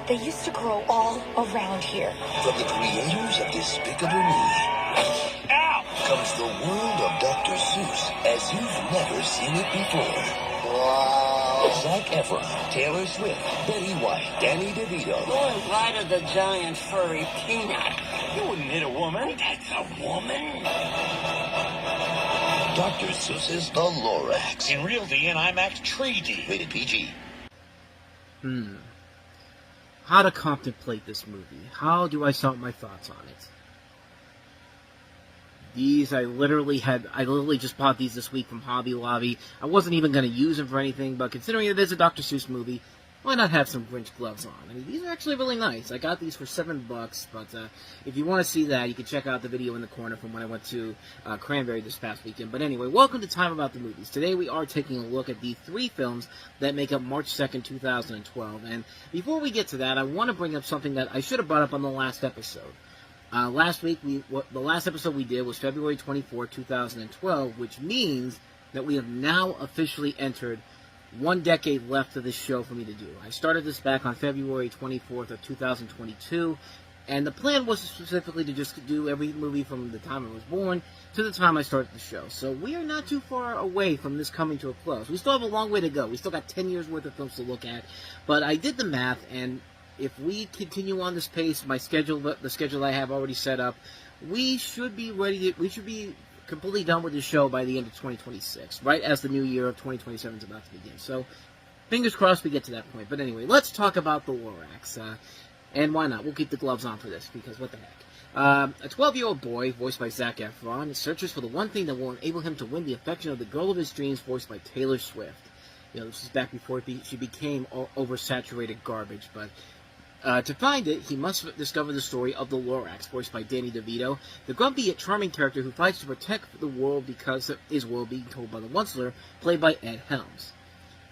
They used to grow all around here. From the creators of Despicable Me comes the world of Dr. Seuss as you've never seen it before. Wow. Zac Efron, Taylor Swift, Betty White, Danny DeVito. Who invited the giant furry peanut? You wouldn't hit a woman. That's a woman. Dr. Seuss's The Lorax. In Real D and IMAX 3D. Rated PG. How to contemplate this movie. How do I sum up my thoughts on it? These, I literally just bought these this week from Hobby Lobby. I wasn't even going to use them for anything, but considering it is a Dr. Seuss movie, why not have some Grinch gloves on? I mean, these are actually really nice. I got these for $7, but if you want to see that, you can check out the video in the corner from when I went to Cranberry this past weekend. But anyway, welcome to Time About the Movies. Today we are taking a look at the 3 films that make up March 2nd, 2012. And before we get to that, I want to bring up something that I should have brought up on the last episode. Last week, the last episode we did was February 24, 2012, which means that we have now officially entered 1 decade left of this show for me to do. I started this back on February 24th of 2022, and the plan was specifically to just do every movie from the time I was born to the time I started the show. So we are not too far away from this coming to a close. We still have a long way to go. We still got 10 years worth of films to look at, but I did the math, and if we continue on this pace, the schedule I have already set up, we should be completely done with the show by the end of 2026, right as the new year of 2027 is about to begin. So, fingers crossed we get to that point. But anyway, let's talk about the Lorax. And why not? We'll keep the gloves on for this, because what the heck. A 12-year-old boy, voiced by Zac Efron, searches for the one thing that will enable him to win the affection of the girl of his dreams, voiced by Taylor Swift. You know, this is back before she became oversaturated garbage, but to find it, he must discover the story of the Lorax, voiced by Danny DeVito, the grumpy yet charming character who fights to protect the world because of his world being told by the Onceler, played by Ed Helms.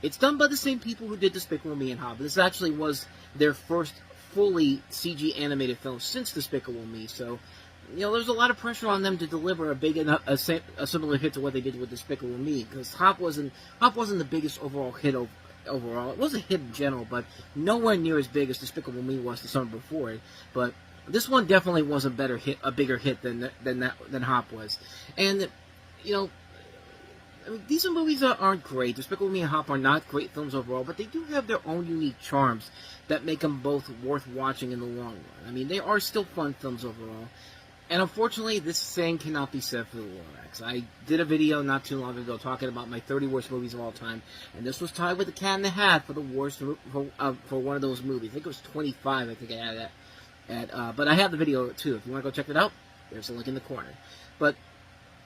It's done by the same people who did Despicable Me and Hobbit. This actually was their first fully CG animated film since Despicable Me, so, you know, there's a lot of pressure on them to deliver a similar hit to what they did with Despicable Me, because Hop wasn't the biggest overall hit overall. It was a hit in general, but nowhere near as big as Despicable Me was the summer before it. But this one definitely was a bigger hit than Hop was. And you know, I mean, these movies aren't great. Despicable Me and Hop are not great films overall, but they do have their own unique charms that make them both worth watching in the long run. I mean, they are still fun films overall. And unfortunately, this saying cannot be said for the Lorax. I did a video not too long ago talking about my 30 worst movies of all time, and this was tied with the Cat in the Hat for the worst for one of those movies. I think it was 25. I think I had that. But I have the video too. If you want to go check it out, there's a link in the corner. But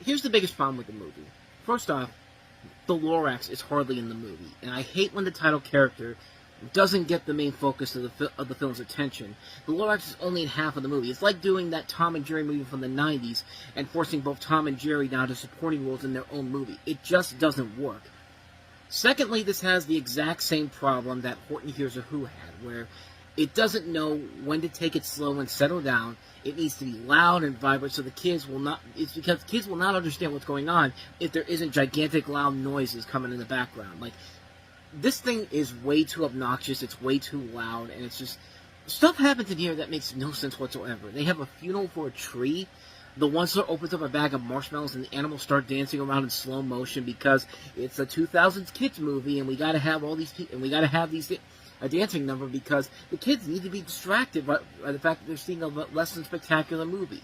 here's the biggest problem with the movie. First off, the Lorax is hardly in the movie, and I hate when the title character doesn't get the main focus of the film's attention. The Lorax is only in half of the movie. It's like doing that Tom and Jerry movie from the 90s and forcing both Tom and Jerry down to supporting roles in their own movie. It just doesn't work. Secondly, this has the exact same problem that Horton Hears a Who had, where it doesn't know when to take it slow and settle down. It needs to be loud and vibrant so the kids will not... It's because kids will not understand what's going on if there isn't gigantic loud noises coming in the background. Like, this thing is way too obnoxious, it's way too loud, and it's just... Stuff happens in here that makes no sense whatsoever. They have a funeral for a tree. The Onceler opens up a bag of marshmallows and the animals start dancing around in slow motion because it's a 2000s kids movie and we gotta have all these people, and we gotta have a dancing number because the kids need to be distracted by the fact that they're seeing a less than spectacular movie.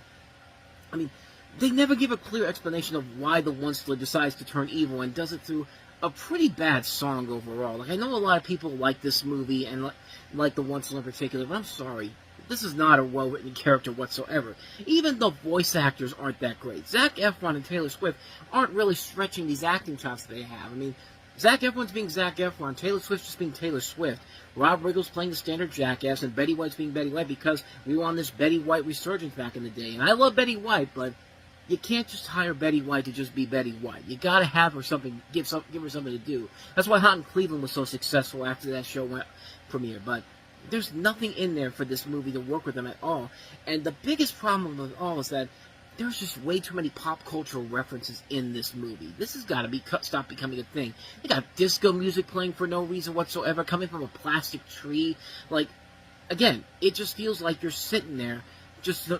I mean, they never give a clear explanation of why the Onceler decides to turn evil and does it through a pretty bad song overall. Like, I know a lot of people like this movie and like the Onceler in particular, but I'm sorry. This is not a well-written character whatsoever. Even the voice actors aren't that great. Zac Efron and Taylor Swift aren't really stretching these acting chops that they have. I mean, Zac Efron's being Zac Efron, Taylor Swift's just being Taylor Swift. Rob Riggle's playing the standard jackass, and Betty White's being Betty White because we were on this Betty White resurgence back in the day. And I love Betty White, but you can't just hire Betty White to just be Betty White. You gotta have her something, give her something to do. That's why Hot in Cleveland was so successful after that show went premiere. But there's nothing in there for this movie to work with them at all. And the biggest problem of it all is that there's just way too many pop cultural references in this movie. This has got to stop becoming a thing. They got disco music playing for no reason whatsoever, coming from a plastic tree. Like, again, it just feels like you're sitting there just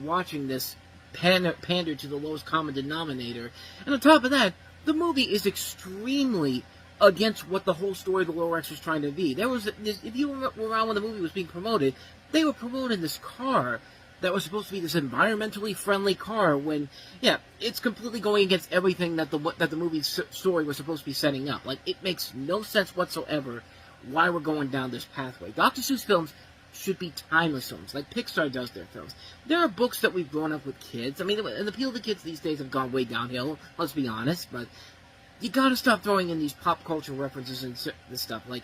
watching this pander to the lowest common denominator. And on top of that, the movie is extremely against what the whole story of the Lower X was trying to be. If you were around when the movie was being promoted, they were promoting this car that was supposed to be this environmentally friendly car when, yeah, it's completely going against everything that the movie's story was supposed to be setting up. Like, it makes no sense whatsoever why we're going down this pathway. Dr. Seuss films should be timeless films, like Pixar does their films. There are books that we've grown up with kids. I mean, and the appeal of the kids these days have gone way downhill, let's be honest, but you gotta stop throwing in these pop culture references and this stuff. Like,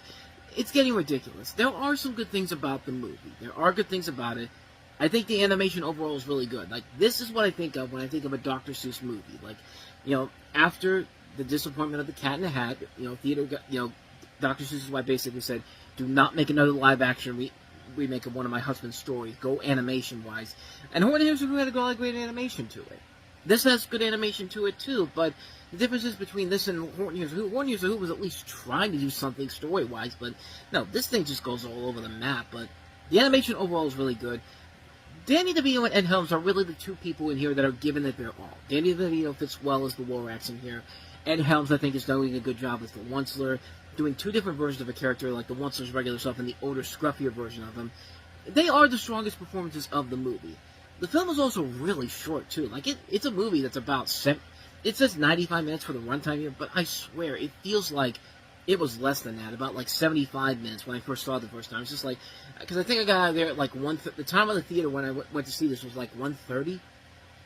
it's getting ridiculous. There are some good things about the movie. There are good things about it. I think the animation overall is really good. Like, this is what I think of when I think of a Dr. Seuss movie. Like, after the disappointment of The Cat in the Hat, theater, Dr. Seuss's wife basically said, do not make another live-action remake of one of my husband's stories. Go animation-wise. And Horton Hears Who had to go like great animation to it. This has good animation to it, too, but the difference is between this and Horton Hears Who. Horton Hears Who was at least trying to do something story-wise, but no, this thing just goes all over the map. But the animation overall is really good. Danny DeVito and Ed Helms are really the two people in here that are giving it their all. Danny DeVito fits well as the Lorax in here. Ed Helms, I think, is doing a good job as the Onceler, doing two different versions of a character, like the Onceler's regular self and the older, scruffier version of him. They are the strongest performances of the movie. The film is also really short, too. Like, it's a movie that's about... It says 95 minutes for the runtime here, but I swear, it feels like it was less than that, about like 75 minutes when I first saw it the first time. It's just like, because I think I got out of there at like the time of the theater when I went to see this was like 1:30,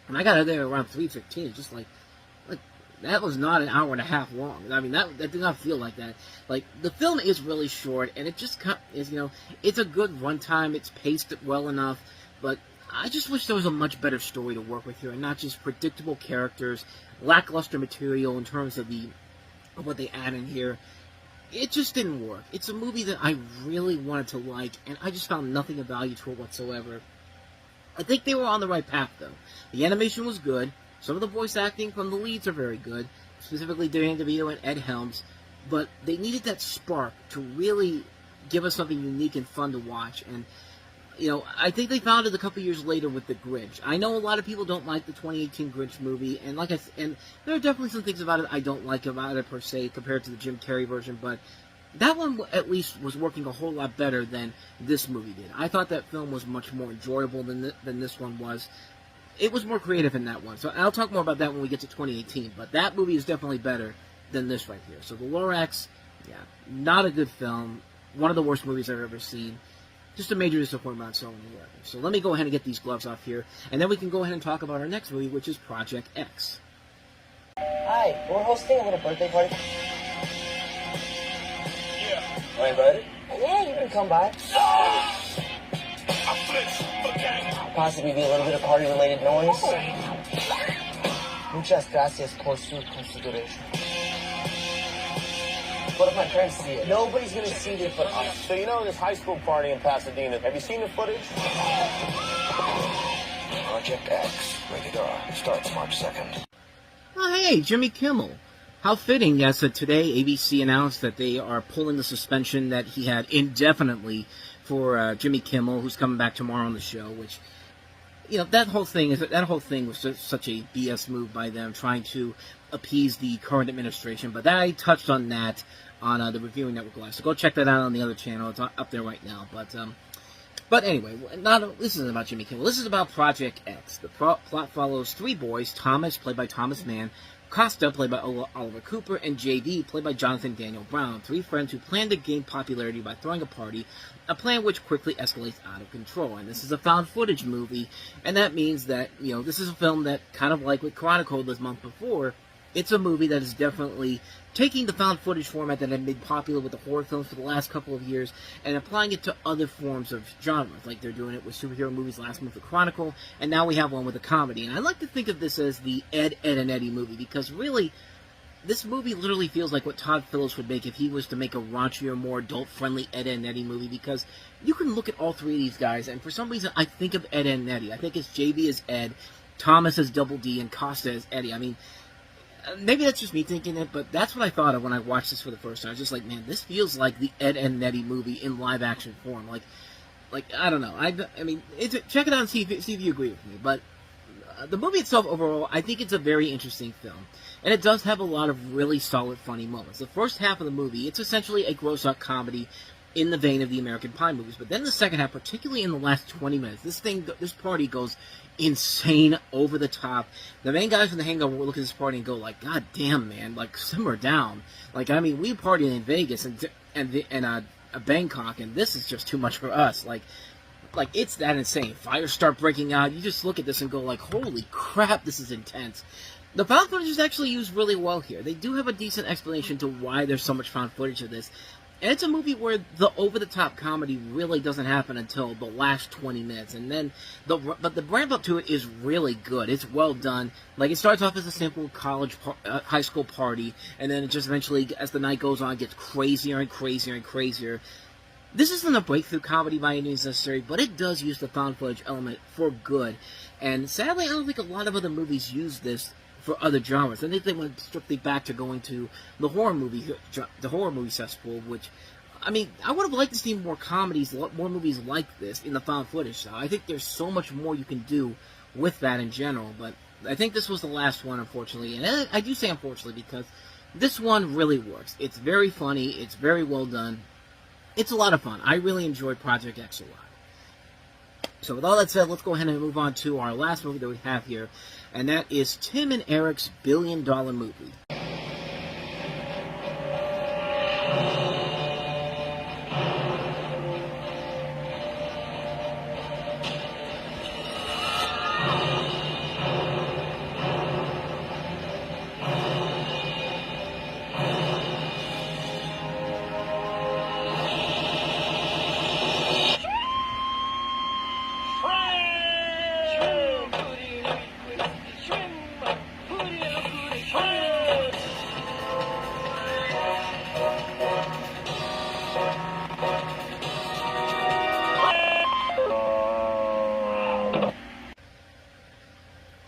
and I got out of there around 3:15. It's just like that was not an hour and a half long. I mean, that did not feel like that. Like, the film is really short, and it just is, it's a good runtime. It's paced well enough, but I just wish there was a much better story to work with here, and not just predictable characters, lackluster material in terms of what they add in here. It just didn't work. It's a movie that I really wanted to like, and I just found nothing of value to it whatsoever. I think they were on the right path, though. The animation was good. Some of the voice acting from the leads are very good, specifically Danny DeVito and Ed Helms, but they needed that spark to really give us something unique and fun to watch, and I think they found it a couple years later with The Grinch. I know a lot of people don't like the 2018 Grinch movie, and and there are definitely some things about it I don't like about it per se compared to the Jim Carrey version, but that one at least was working a whole lot better than this movie did. I thought that film was much more enjoyable than this one was. It was more creative in that one, so I'll talk more about that when we get to 2018, but that movie is definitely better than this right here. So The Lorax, yeah, not a good film. One of the worst movies I've ever seen. Just a major disappointment on Sony. So let me go ahead and get these gloves off here, and then we can go ahead and talk about our next movie, which is Project X. Hi, we're hosting a little birthday party. Yeah. Am I invited? Yeah, you can come by. Possibly be a little bit of party-related noise. Muchas gracias por su consideration. What if my parents see it? Nobody's gonna see it but us. So this high school party in Pasadena, have you seen the footage? Project X, rated R, starts March 2nd. Oh, hey, Jimmy Kimmel. How fitting, yes, that today ABC announced that they are pulling the suspension that he had indefinitely for Jimmy Kimmel, who's coming back tomorrow on the show, which, that whole thing was such a BS move by them, trying to appease the current administration, but I touched on that on the Reviewing Network Live, so go check that out on the other channel. It's up there right now, but anyway, this isn't about Jimmy Kimmel. This is about Project X. The plot follows three boys: Thomas, played by Thomas Mann; Costa, played by Oliver Cooper; and JD, played by Jonathan Daniel Brown. Three friends who plan to gain popularity by throwing a party, a plan which quickly escalates out of control. And this is a found footage movie, and that means that, this is a film that, kind of like with Chronicle this month before, it's a movie that is definitely taking the found footage format that had made popular with the horror films for the last couple of years and applying it to other forms of genres. Like they're doing it with superhero movies last month with Chronicle, and now we have one with a comedy. And I like to think of this as the Ed, and Eddie movie, because really, this movie literally feels like what Todd Phillips would make if he was to make a raunchier, more adult-friendly Ed, and Eddie movie, because you can look at all three of these guys, and for some reason, I think of Ed, and Eddie. I think it's JB as Ed, Thomas as Double D, and Costa as Eddie. I mean, maybe that's just me thinking it, but that's what I thought of when I watched this for the first time. I was just like, man, this feels like the Ed, and Eddie movie in live-action form. Like, Like, I don't know. I mean, check it out and see if you agree with me. But the movie itself, overall, I think it's a very interesting film. And it does have a lot of really solid, funny moments. The first half of the movie, it's essentially a gross-out comedy in the vein of the American Pie movies. But then the second half, particularly in the last 20 minutes, this party goes insane, over the top. The main guys from the Hangover will look at this party and go like, God damn, man, like, simmer down. Like, I mean, we partied in Vegas and Bangkok, and this is just too much for us. Like, it's that insane. Fires start breaking out. You just look at this and go like, holy crap, this is intense. The found footage is actually used really well here. They do have a decent explanation to why there's so much found footage of this. And it's a movie where the over-the-top comedy really doesn't happen until the last 20 minutes. And then, but the ramp-up to it is really good. It's well done. Like, it starts off as a simple high school party, and then it just eventually, as the night goes on, gets crazier and crazier and crazier. This isn't a breakthrough comedy by any means necessary, but it does use the found footage element for good. And sadly, I don't think a lot of other movies use this for other genres. I think they went strictly back to going to the horror movie cesspool, which, I mean, I would have liked to see more comedies, more movies like this in the found footage style. I think there's so much more you can do with that in general, but I think this was the last one, unfortunately. And I do say unfortunately because this one really works. It's very funny. It's very well done. It's a lot of fun. I really enjoyed Project X a lot. So with all that said, let's go ahead and move on to our last movie that we have here, and that is Tim and Eric's $1 billion movie.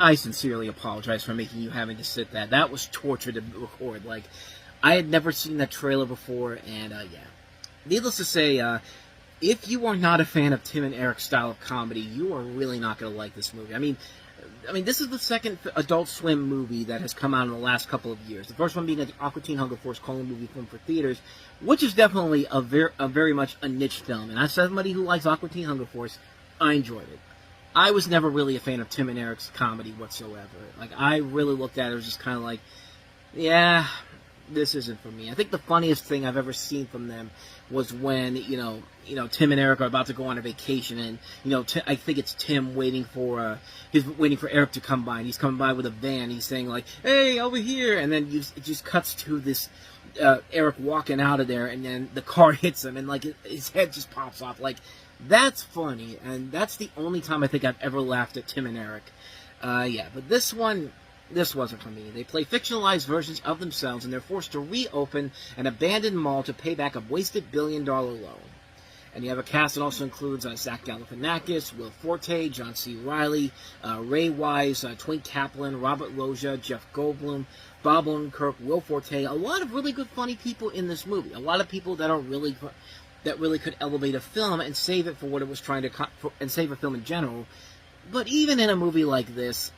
I sincerely apologize for making you having to sit that. That was torture to record. Like, I had never seen that trailer before, and, yeah. Needless to say, if you are not a fan of Tim and Eric's style of comedy, you are really not going to like this movie. I mean, this is the second Adult Swim movie that has come out in the last couple of years. The first one being an Aqua Teen Hunger Force Colon movie film for theaters, which is definitely a very much a niche film. And as somebody who likes Aqua Teen Hunger Force, I enjoyed it. I was never really a fan of Tim and Eric's comedy whatsoever. Like, I really looked at it, was just kind of like, yeah, this isn't for me. I think the funniest thing I've ever seen from them was when, you know, Tim and Eric are about to go on a vacation, and, I think it's Tim waiting for Eric to come by, and he's coming by with a van, he's saying, like, hey, over here, and then it just cuts to this, Eric walking out of there, and then the car hits him, and, like, his head just pops off, like, that's funny, and that's the only time I think I've ever laughed at Tim and Eric. Yeah, but this wasn't for me. They play fictionalized versions of themselves, and they're forced to reopen an abandoned mall to pay back a wasted $1 billion loan. And you have a cast that also includes Zach Galifianakis, Will Forte, John C. Reilly, Ray Wise, Twink Kaplan, Robert Loggia, Jeff Goldblum, Bob Odenkirk, Will Forte. A lot of really good, funny people in this movie. A lot of people that really could elevate a film and save it for what it was trying to and save a film in general. But even in a movie like this,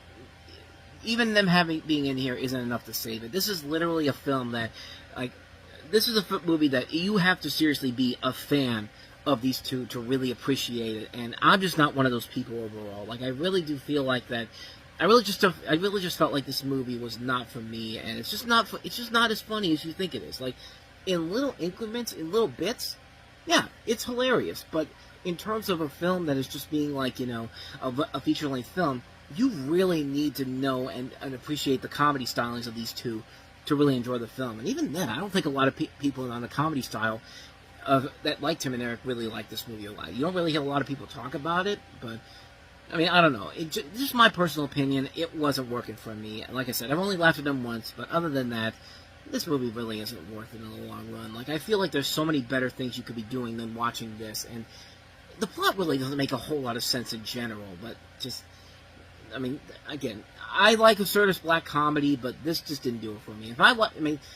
even them being in here isn't enough to save it. This is literally a film that, like, this is a movie that you have to seriously be a fan of these two to really appreciate it. And I'm just not one of those people overall. Like, I really do feel like that. I really just felt like this movie was not for me, and it's just not as funny as you think it is. Like, in little increments, in little bits, yeah, it's hilarious, but in terms of a film that is just being like, a feature-length film, you really need to know and appreciate the comedy stylings of these two to really enjoy the film. And even then, I don't think a lot of people on the comedy style that like Tim and Eric really like this movie a lot. You don't really hear a lot of people talk about it, but, I mean, I don't know. Just my personal opinion, it wasn't working for me. And like I said, I've only laughed at them once, but other than that, this movie really isn't worth it in the long run. Like, I feel like there's so many better things you could be doing than watching this, and the plot really doesn't make a whole lot of sense in general, but just, I mean, again, I like absurdist black comedy, but this just didn't do it for me.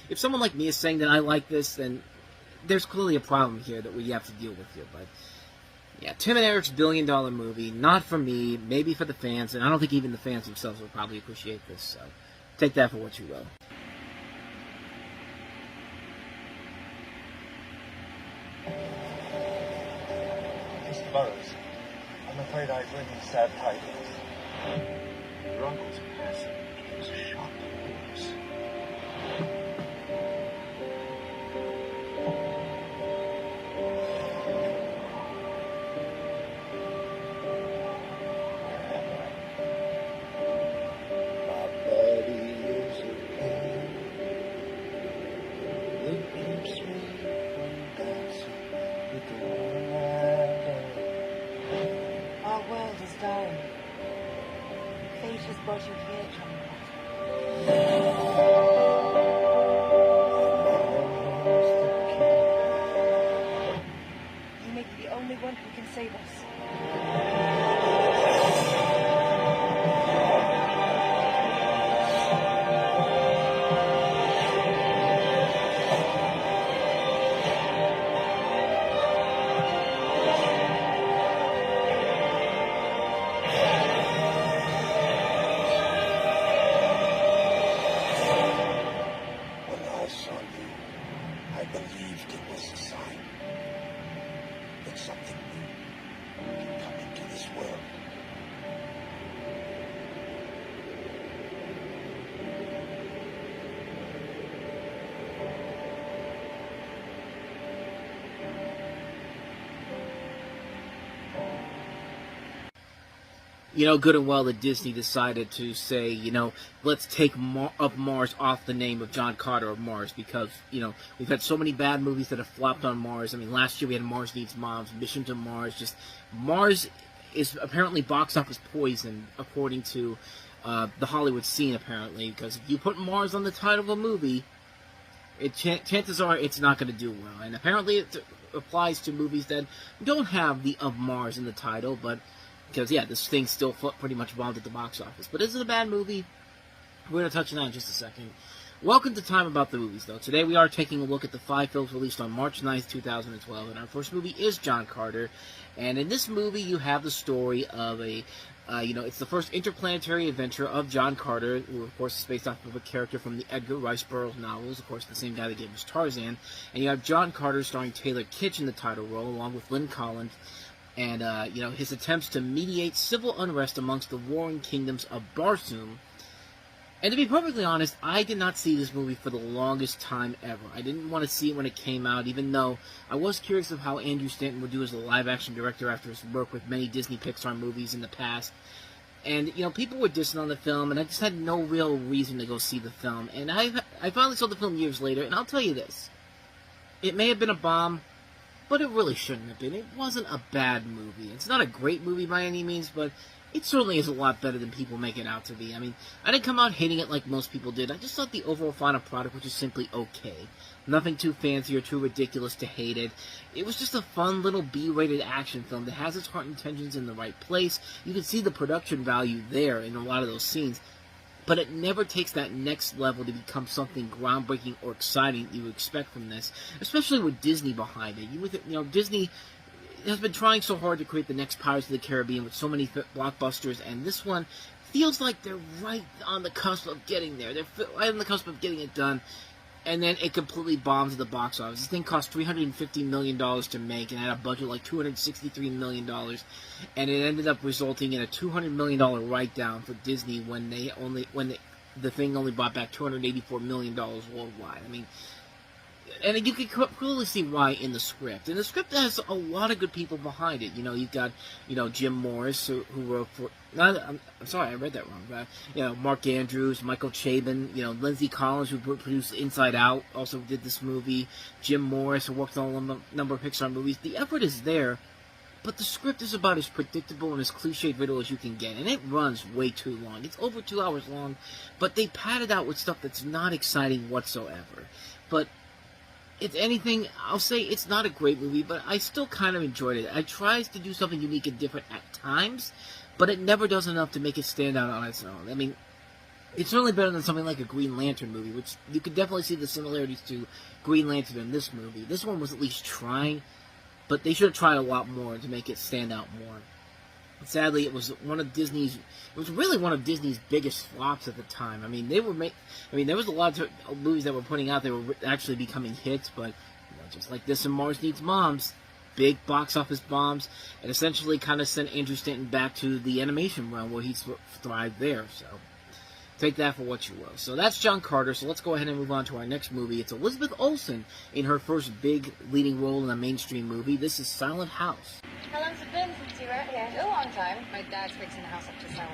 If someone like me is saying that I like this, then there's clearly a problem here that we have to deal with here, but Yeah, Tim and Eric's billion-dollar movie. Not for me, maybe for the fans, and I don't think even the fans themselves will probably appreciate this, so take that for what you will. Mr. Burroughs, I'm afraid I bring you sad tidings. Your uncle's passing was a shock to us. My buddy is a king. It keeps me from dancing with the one I love. Our world is dying. Fate has brought you here, John. You may be the only one who can save us. When I saw you, I believed it was a sign that something new can come into this world. You know, good and well that Disney decided to say, you know, let's take up Mars off the name of John Carter of Mars, because, you know, we've had so many bad movies that have flopped on Mars. I mean, last year we had Mars Needs Moms, Mission to Mars. Just Mars is apparently box office poison, according to the Hollywood scene, apparently, because if you put Mars on the title of a movie, chances are it's not going to do well. And apparently it applies to movies that don't have the of Mars in the title, but because, yeah, this thing still pretty much bombed at the box office. But is it a bad movie? We're going to touch on that in just a second. Welcome to Time About the Movies, though. Today we are taking a look at the 5 films released on March 9th, 2012. And our first movie is John Carter. And in this movie, you have the story of a, it's the first interplanetary adventure of John Carter, who, of course, is based off of a character from the Edgar Rice Burroughs novels, of course, the same guy that gave us Tarzan. And you have John Carter starring Taylor Kitsch in the title role, along with Lynn Collins, and, his attempts to mediate civil unrest amongst the warring kingdoms of Barsoom. And to be perfectly honest, I did not see this movie for the longest time ever. I didn't want to see it when it came out, even though I was curious of how Andrew Stanton would do as a live-action director after his work with many Disney Pixar movies in the past. And, people were dissing on the film, and I just had no real reason to go see the film. And I finally saw the film years later, and I'll tell you this. It may have been a bomb, but it really shouldn't have been. It wasn't a bad movie. It's not a great movie by any means, but it certainly is a lot better than people make it out to be. I mean, I didn't come out hating it like most people did. I just thought the overall final product was just simply okay. Nothing too fancy or too ridiculous to hate it. It was just a fun little B-rated action film that has its heart intentions in the right place. You can see the production value there in a lot of those scenes. But it never takes that next level to become something groundbreaking or exciting that you would expect from this, especially with Disney behind it. Disney has been trying so hard to create the next Pirates of the Caribbean with so many blockbusters, and this one feels like they're right on the cusp of getting there. They're right on the cusp of getting it done, and then it completely bombs at the box office. This thing cost $350 million to make and had a budget like $263 million, and it ended up resulting in a $200 million write-down for Disney when the thing only brought back $284 million worldwide. I mean, and you can clearly see why in the script. And the script has a lot of good people behind it. You've got, Jim Morris, who wrote for... I'm sorry, I read that wrong. Mark Andrews, Michael Chabon, Lindsay Collins, who produced Inside Out, also did this movie. Jim Morris, who worked on a number of Pixar movies. The effort is there, but the script is about as predictable and as cliched riddle as you can get. And it runs way too long. It's over 2 hours long, but they pad it out with stuff that's not exciting whatsoever. But if anything, I'll say it's not a great movie, but I still kind of enjoyed it. It tries to do something unique and different at times, but it never does enough to make it stand out on its own. I mean, it's certainly better than something like a Green Lantern movie, which you could definitely see the similarities to Green Lantern in this movie. This one was at least trying, but they should have tried a lot more to make it stand out more. Sadly, it was really one of Disney's biggest flops at the time. I mean, there was a lot of movies that were putting out that were actually becoming hits, but just like this and Mars Needs Moms, big box office bombs, and essentially kind of sent Andrew Stanton back to the animation realm where he thrived there. So take that for what you will. So that's John Carter. So let's go ahead and move on to our next movie. It's Elizabeth Olsen in her first big leading role in a mainstream movie. This is Silent House. How long's it been since you were here? A long time. My dad's fixing the house up to silent.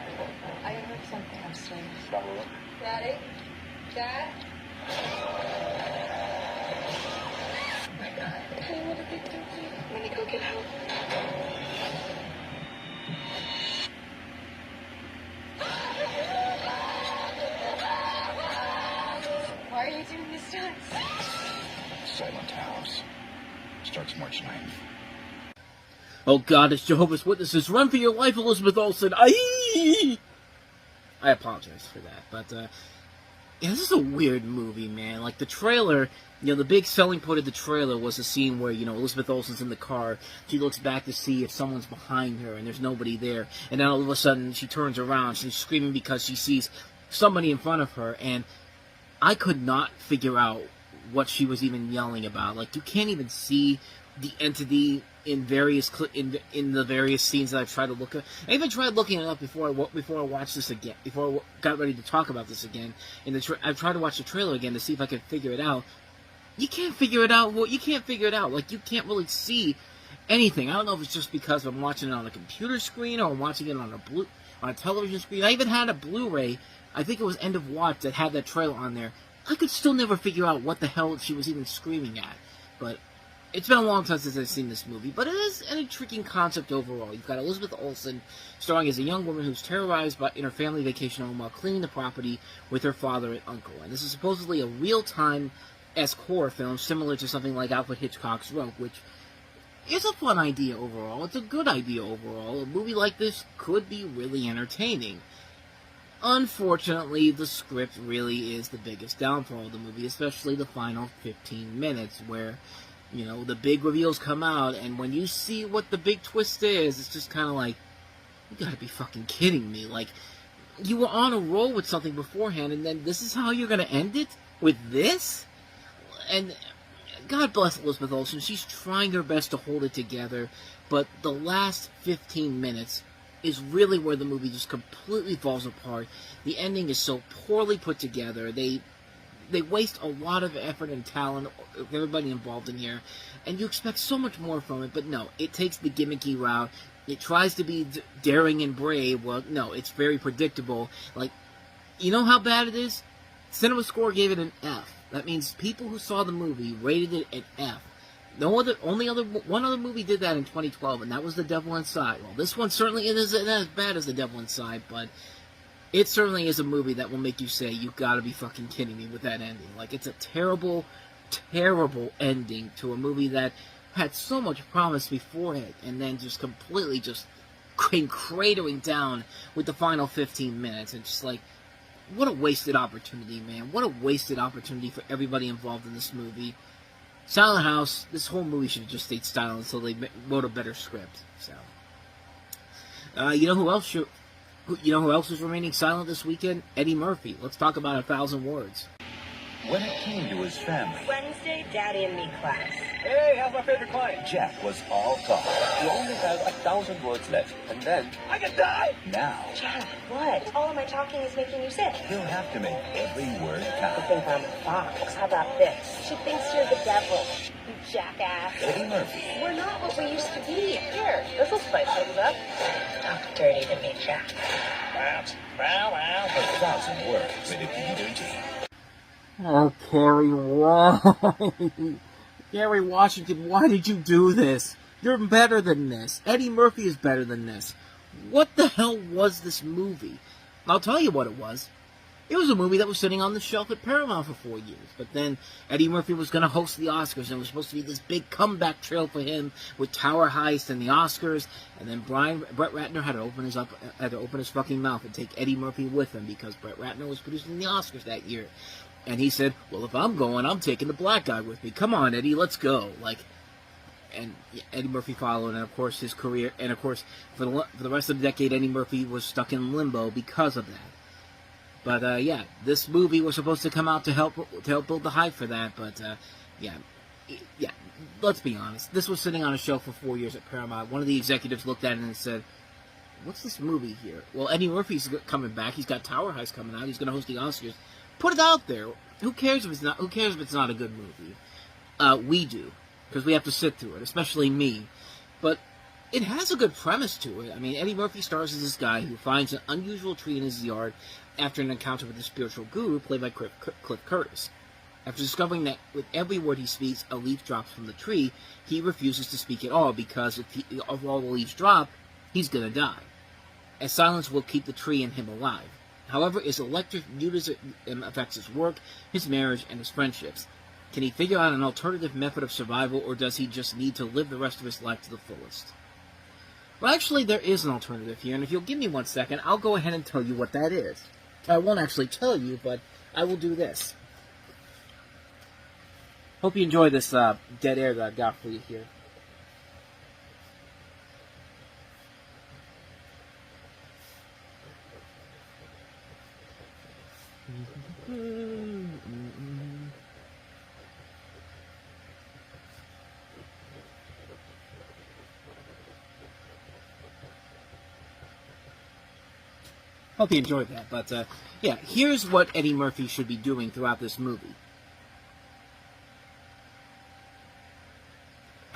I heard something upstairs. Daddy? Dad? Oh my God. Hey, what did they do to you? I'm gonna go get help. Why are you doing this to us? Silent House. Starts March 9th. Oh God, it's Jehovah's Witnesses. Run for your life, Elizabeth Olsen. I apologize for that, but yeah, this is a weird movie, man. Like, the trailer, the big selling point of the trailer was a scene where, Elizabeth Olsen's in the car. She looks back to see if someone's behind her, and there's nobody there. And then all of a sudden, she turns around. She's screaming because she sees somebody in front of her, and I could not figure out what she was even yelling about. Like, you can't even see the entity in various in the various scenes that I've tried to look at. I even tried looking it up before I watched this again. Before I got ready to talk about this again, I've tried to watch the trailer again to see if I could figure it out. You can't figure it out. Well, you can't figure it out. Like, you can't really see anything. I don't know if it's just because I'm watching it on a computer screen or I'm watching it on a television screen. I even had a Blu-ray. I think it was End of Watch that had that trailer on there. I could still never figure out what the hell she was even screaming at. But it's been a long time since I've seen this movie, but it is an intriguing concept overall. You've got Elizabeth Olsen starring as a young woman who's terrorized in her family vacation home while cleaning the property with her father and uncle. And this is supposedly a real-time-esque horror film similar to something like Alfred Hitchcock's Rope, which is a fun idea overall. It's a good idea overall. A movie like this could be really entertaining. Unfortunately, the script really is the biggest downfall of the movie, especially the final 15 minutes, where the big reveals come out, and when you see what the big twist is, it's just kind of like, you gotta be fucking kidding me. Like, you were on a roll with something beforehand, and then this is how you're gonna end it? With this? And God bless Elizabeth Olsen, she's trying her best to hold it together, but the last 15 minutes is really where the movie just completely falls apart. The ending is so poorly put together. They waste a lot of effort and talent of everybody involved in here, and you expect so much more from it, but no, it takes the gimmicky route. It tries to be daring and brave. Well, no, it's very predictable. Like, you know how bad it is? Cinema Score gave it an F. That means people who saw the movie rated it an F. One other movie did that in 2012, and that was The Devil Inside. Well, this one certainly isn't as bad as The Devil Inside, but it certainly is a movie that will make you say, you gotta be fucking kidding me with that ending. Like, it's a terrible, terrible ending to a movie that had so much promise before it, and then just completely just came cratering down with the final 15 minutes. And just like, what a wasted opportunity, man. What a wasted opportunity for everybody involved in this movie. Silent House, this whole movie should have just stayed silent until they wrote a better script. So, you know who else was remaining silent this weekend? Eddie Murphy. Let's talk about 1,000 Words. When it came to his family, Wednesday, Daddy and me class. Hey, how's my favorite client? Jack was all talk. You only have 1,000 words left, and then I can die! Now, Jack, what? All of my talking is making you sick. he'll have to make every word I count. think I'm a fox. How about this? She thinks you're the devil, you jackass. Eddie Murphy, We're not what we used to be. Here, this'll spice things up. Talk dirty to me, Jack. Wow. 1,000 words, rated PG-13. Oh, Kerry, why? Kerry Washington, why did you do this? You're better than this. Eddie Murphy is better than this. What the hell was this movie? I'll tell you what it was. It was a movie that was sitting on the shelf at Paramount for 4 years. But then Eddie Murphy was going to host the Oscars, and it was supposed to be this big comeback trail for him with Tower Heist and the Oscars. And then Brett Ratner had to open his fucking mouth and take Eddie Murphy with him because Brett Ratner was producing the Oscars that year. And he said, well, if I'm going, I'm taking the black guy with me. Come on, Eddie, let's go. Like, and Eddie Murphy followed, and of course his career, and of course for the rest of the decade, Eddie Murphy was stuck in limbo because of that. But yeah, this movie was supposed to come out to help build the hype for that. But yeah, let's be honest. This was sitting on a shelf for 4 years at Paramount. One of the executives looked at it and said, "What's this movie here?" Well, Eddie Murphy's coming back. He's got Tower Heist coming out. He's going to host the Oscars. Put it out there. Who cares if it's not? Who cares if it's not a good movie? We do, because we have to sit through it, especially me. But it has a good premise to it. I mean, Eddie Murphy stars as this guy who finds an unusual tree in his yard after an encounter with a spiritual guru played by Cliff Curtis. After discovering that with every word he speaks, a leaf drops from the tree, he refuses to speak at all because if all the leaves drop, he's going to die. As silence will keep the tree and him alive. However, is electric viewed as it affects his work, his marriage, and his friendships? Can he figure out an alternative method of survival, or does he just need to live the rest of his life to the fullest? Well, actually, there is an alternative here, and if you'll give me 1 second, I'll go ahead and tell you what that is. I won't actually tell you, but I will do this. Hope you enjoy this dead air that I've got for you here. Hope you enjoyed that, but yeah, here's what Eddie Murphy should be doing throughout this movie.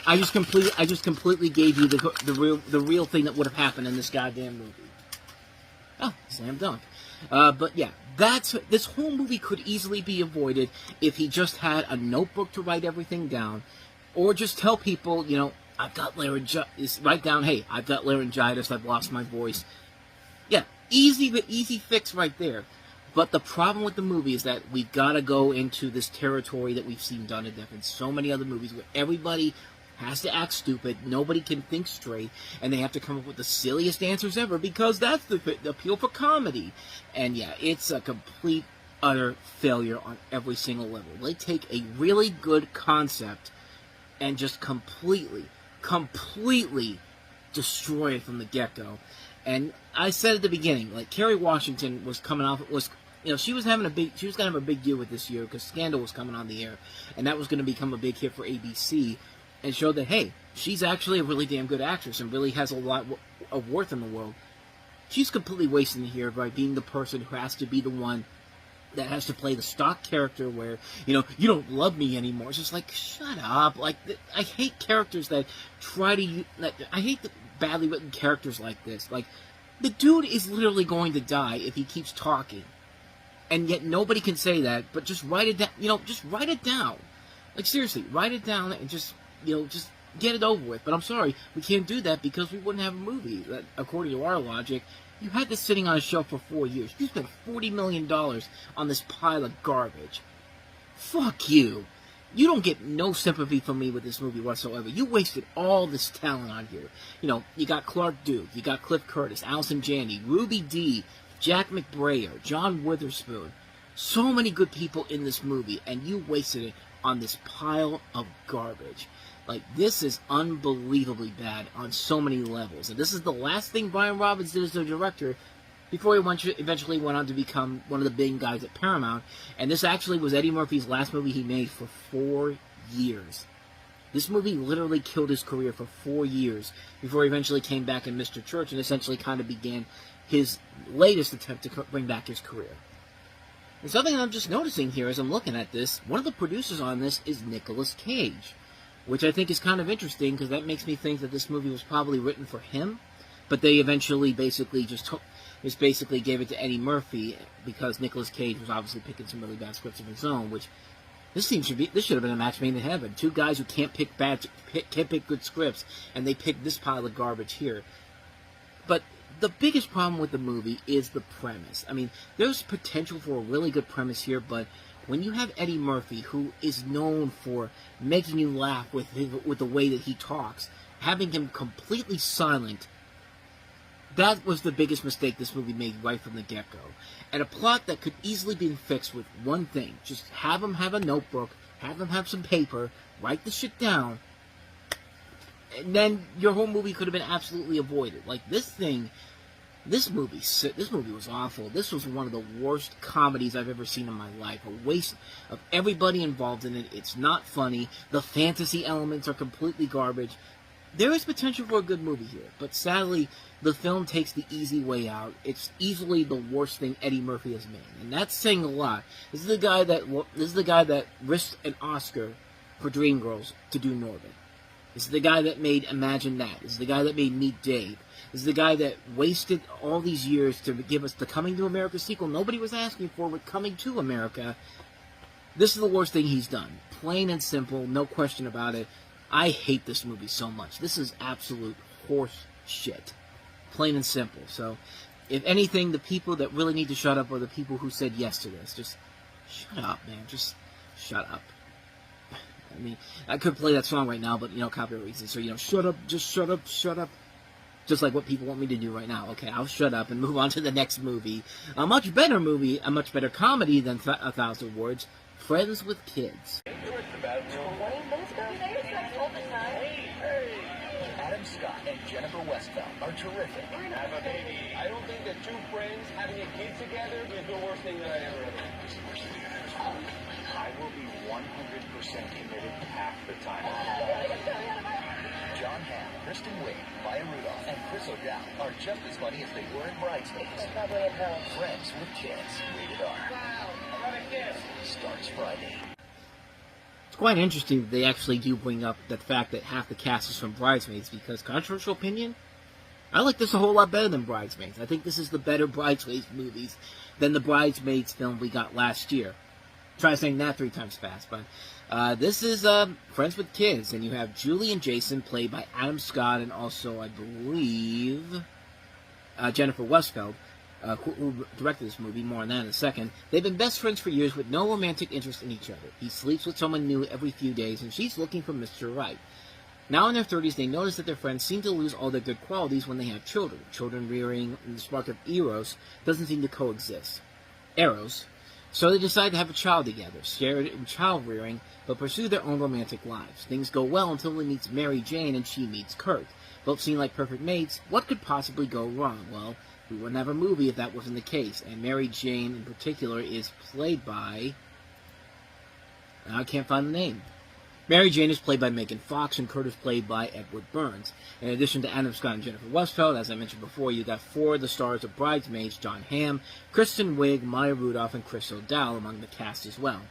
I just completely gave you the real thing that would have happened in this goddamn movie. Oh, slam dunk. But yeah, this whole movie could easily be avoided if he just had a notebook to write everything down, or just tell people, you know, I've got laryngitis. Write down, hey, I've got laryngitis. I've lost my voice. Yeah. Easy fix right there. But the problem with the movie is that we've got to go into this territory that we've seen done to death in so many other movies where everybody has to act stupid, nobody can think straight, and they have to come up with the silliest answers ever because that's the appeal for comedy. And yeah, it's a complete, utter failure on every single level. They take a really good concept and just completely destroy it from the get-go. And I said at the beginning, like, Kerry Washington was coming off, she was going to have a big year with this year because Scandal was coming on the air, and that was going to become a big hit for ABC, and showed that, hey, she's actually a really damn good actress and really has a lot of worth in the world. She's completely wasting it here by being the person who has to be the one that has to play the stock character where, you don't love me anymore. It's just like, shut up. Like, I hate characters that I hate the badly written characters like this. Like, the dude is literally going to die if he keeps talking. And yet nobody can say that, but just write it down. Just write it down. Like, seriously, write it down and just get it over with. But I'm sorry, we can't do that because we wouldn't have a movie. That, according to our logic, you had this sitting on a shelf for 4 years. You spent $40 million on this pile of garbage. Fuck you. You don't get no sympathy from me with this movie whatsoever. You wasted all this talent on here. You got Clark Duke, you got Cliff Curtis, Allison Janney, Ruby Dee, Jack McBrayer, John Witherspoon. So many good people in this movie, and you wasted it on this pile of garbage. Like, this is unbelievably bad on so many levels. And this is the last thing Brian Robbins did as a director before he eventually went on to become one of the big guys at Paramount. And this actually was Eddie Murphy's last movie he made for 4 years. This movie literally killed his career for 4 years before he eventually came back in Mr. Church and essentially kind of began his latest attempt to bring back his career. And something I'm just noticing here as I'm looking at this, one of the producers on this is Nicolas Cage, which I think is kind of interesting because that makes me think that this movie was probably written for him, but they eventually basically gave it to Eddie Murphy because Nicolas Cage was obviously picking some really bad scripts of his own, which this should have been a match made in heaven. Two guys who can't pick good scripts, and they pick this pile of garbage here. But the biggest problem with the movie is the premise. I mean, there's potential for a really good premise here, but when you have Eddie Murphy, who is known for making you laugh with the way that he talks, having him completely silent, that was the biggest mistake this movie made right from the get-go. And a plot that could easily be fixed with one thing. Just have him have a notebook, have him have some paper, write the shit down, then your whole movie could have been absolutely avoided. Like, this movie was awful. This was one of the worst comedies I've ever seen in my life. A waste of everybody involved in it. It's not funny. The fantasy elements are completely garbage. There is potential for a good movie here, but sadly, the film takes the easy way out. It's easily the worst thing Eddie Murphy has made, and that's saying a lot. This is the guy that risked an Oscar for Dreamgirls to do Norbit. This is the guy that made Imagine That. This is the guy that made Meet Dave. This is the guy that wasted all these years to give us the Coming to America sequel nobody was asking for with Coming to America. This is the worst thing he's done. Plain and simple, no question about it. I hate this movie so much. This is absolute horse shit. Plain and simple. So, if anything, the people that really need to shut up are the people who said yes to this. Just shut up, man. Just shut up. I mean, I could play that song right now, but, copyright reasons. So, shut up, just shut up, shut up. Just like what people want me to do right now. Okay, I'll shut up and move on to the next movie. A much better movie, a much better comedy than 1,000 Words. Friends with Kids. Adam Scott and Jennifer Westphal are terrific. Have a baby. I don't think that two friends having a kid together is the worst thing that I ever heard. I will be 100% committed half the time. John Hamm, Kristen Wiig, Maya Rudolph, and Chris O'Dowd are just as funny as they were in Bridesmaids. Probably in hell. Friends with Kids, rated R. Wow, another kiss. Starts Friday. It's quite interesting that they actually do bring up the fact that half the cast is from Bridesmaids, because, controversial opinion, I like this a whole lot better than Bridesmaids. I think this is the better Bridesmaids movies than the Bridesmaids film we got last year. Try saying that 3 times fast, but this is Friends with Kids, and you have Julie and Jason, played by Adam Scott, and also, I believe, Jennifer Westphal, who directed this movie. More on that in a second. They've been best friends for years with no romantic interest in each other. He sleeps with someone new every few days, and she's looking for Mr. Right. Now in their 30s, they notice that their friends seem to lose all their good qualities when they have children. Children rearing and the spark of Eros doesn't seem to coexist. Eros. So they decide to have a child together, share in child rearing, but pursue their own romantic lives. Things go well until he meets Mary Jane and she meets Kurt. Both seem like perfect mates. What could possibly go wrong? Well, we wouldn't have a movie if that wasn't the case. And Mary Jane in particular is played by... I can't find the name. Mary Jane is played by Megan Fox, and Kurt is played by Edward Burns. In addition to Adam Scott and Jennifer Westphal, as I mentioned before, you got 4 of the stars of Bridesmaids: John Hamm, Kristen Wiig, Maya Rudolph, and Chris O'Dowd among the cast as well.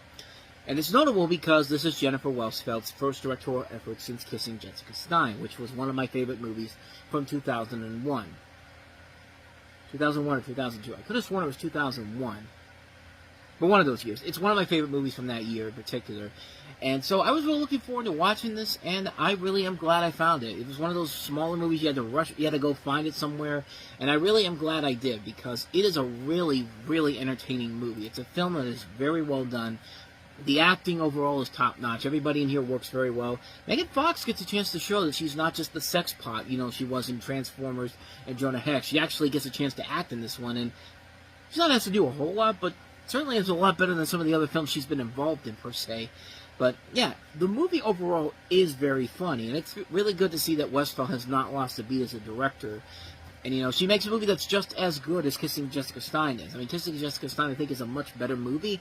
And it's notable because this is Jennifer Westphal's first directorial effort since Kissing Jessica Stein, which was one of my favorite movies from 2001. 2001 or 2002. I could have sworn it was 2001. But one of those years. It's one of my favorite movies from that year in particular. And so I was really looking forward to watching this, and I really am glad I found it. It was one of those smaller movies you had to rush, you had to go find it somewhere, and I really am glad I did, because it is a really, really entertaining movie. It's a film that is very well done. The acting overall is top-notch. Everybody in here works very well. Megan Fox gets a chance to show that she's not just the sex pot, she was in Transformers and Jonah Hex. She actually gets a chance to act in this one, and she's not asked to do a whole lot, but certainly it's a lot better than some of the other films she's been involved in, per se. But, yeah, the movie overall is very funny, and it's really good to see that Westphal has not lost a beat as a director. And, she makes a movie that's just as good as Kissing Jessica Stein is. I mean, Kissing Jessica Stein, I think, is a much better movie,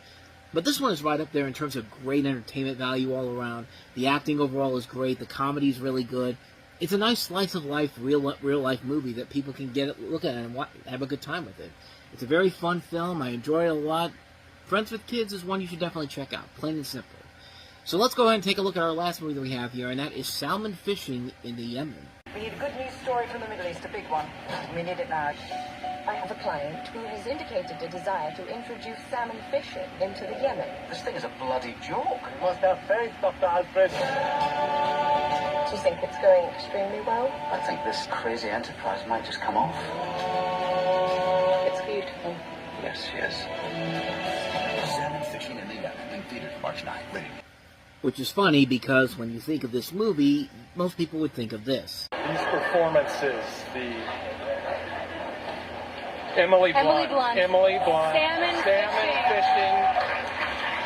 but this one is right up there in terms of great entertainment value all around. The acting overall is great. The comedy is really good. It's a nice slice-of-life, real-life movie that people can look at and have a good time with it. It's a very fun film. I enjoy it a lot. Friends with Kids is one you should definitely check out, plain and simple. So let's go ahead and take a look at our last movie that we have here, and that is Salmon Fishing in the Yemen. We need a good news story from the Middle East, a big one. We need it now. I have a client who has indicated a desire to introduce salmon fishing into the Yemen. This thing is a bloody joke. You must have faith, Dr. Alfred. Do you think it's going extremely well? I think this crazy enterprise might just come off. It's beautiful. Yes, yes. Salmon Fishing in the Yemen, in theaters March 9th. Ready. Which is funny because when you think of this movie, most people would think of this. These performances, the Emily Blunt. Salmon fishing.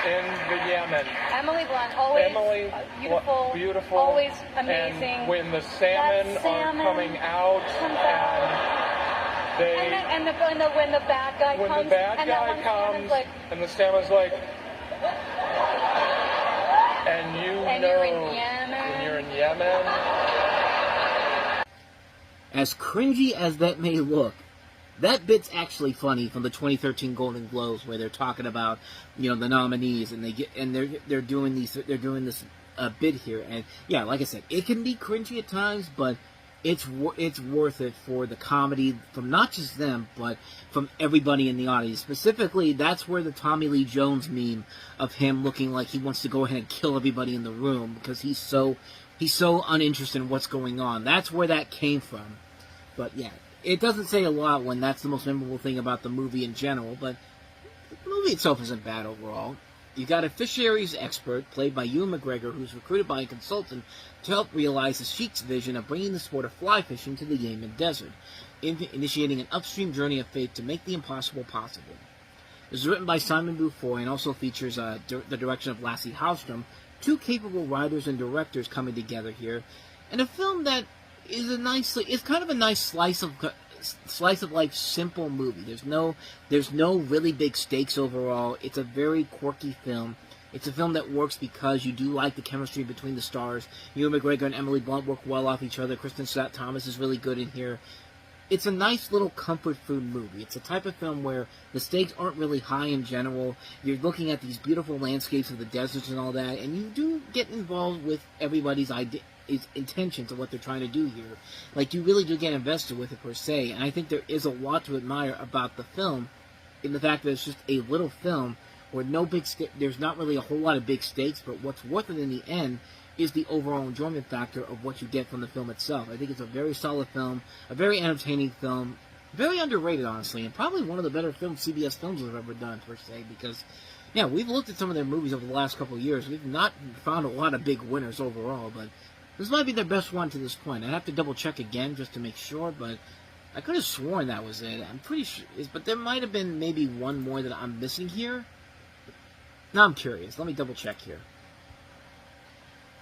in the Yemen. Emily Blunt, always beautiful, always amazing. And when the salmon are coming out, and when the bad guy comes, when the bad guy comes, and the salmon's like, and you're in Yemen. When you're in Yemen. As cringy as that may look, that bit's actually funny from the 2013 Golden Globes, where they're talking about, the nominees, and they're doing this bit here, and yeah, like I said, it can be cringy at times, but it's worth it for the comedy from not just them, but from everybody in the audience. Specifically, that's where the Tommy Lee Jones meme of him looking like he wants to go ahead and kill everybody in the room because he's so uninterested in what's going on. That's where that came from. But yeah, it doesn't say a lot when that's the most memorable thing about the movie in general, but the movie itself isn't bad overall. You got a fisheries expert, played by Ewan McGregor, who's recruited by a consultant to help realize the Sheik's vision of bringing the sport of fly fishing to the Yemen desert, initiating an upstream journey of faith to make the impossible possible. It was written by Simon Beaufoy and also features the direction of Lasse Hallström, two capable writers and directors coming together here, and a film that is it's kind of a nice slice of life, simple movie. There's no really big stakes overall. It's a very quirky film. It's a film that works because you do like the chemistry between the stars. Ewan McGregor and Emily Blunt work well off each other. Kristen Scott Thomas is really good in here. It's a nice little comfort food movie. It's a type of film where the stakes aren't really high in general. You're looking at these beautiful landscapes of the deserts and all that, and you do get involved with everybody's intentions of what they're trying to do here. Like, you really do get invested with it per se, and I think there is a lot to admire about the film in the fact that it's just a little film where there's not really a whole lot of big stakes, but what's worth it in the end is the overall enjoyment factor of what you get from the film itself. I think it's a very solid film, a very entertaining film, very underrated, honestly, and probably one of the better CBS films have ever done, per se, because, yeah, we've looked at some of their movies over the last couple of years. We've not found a lot of big winners overall, but this might be their best one to this point. I'd have to double-check again just to make sure, but I could have sworn that was it. I'm pretty sure, but there might have been maybe one more that I'm missing here. Now I'm curious. Let me double-check here.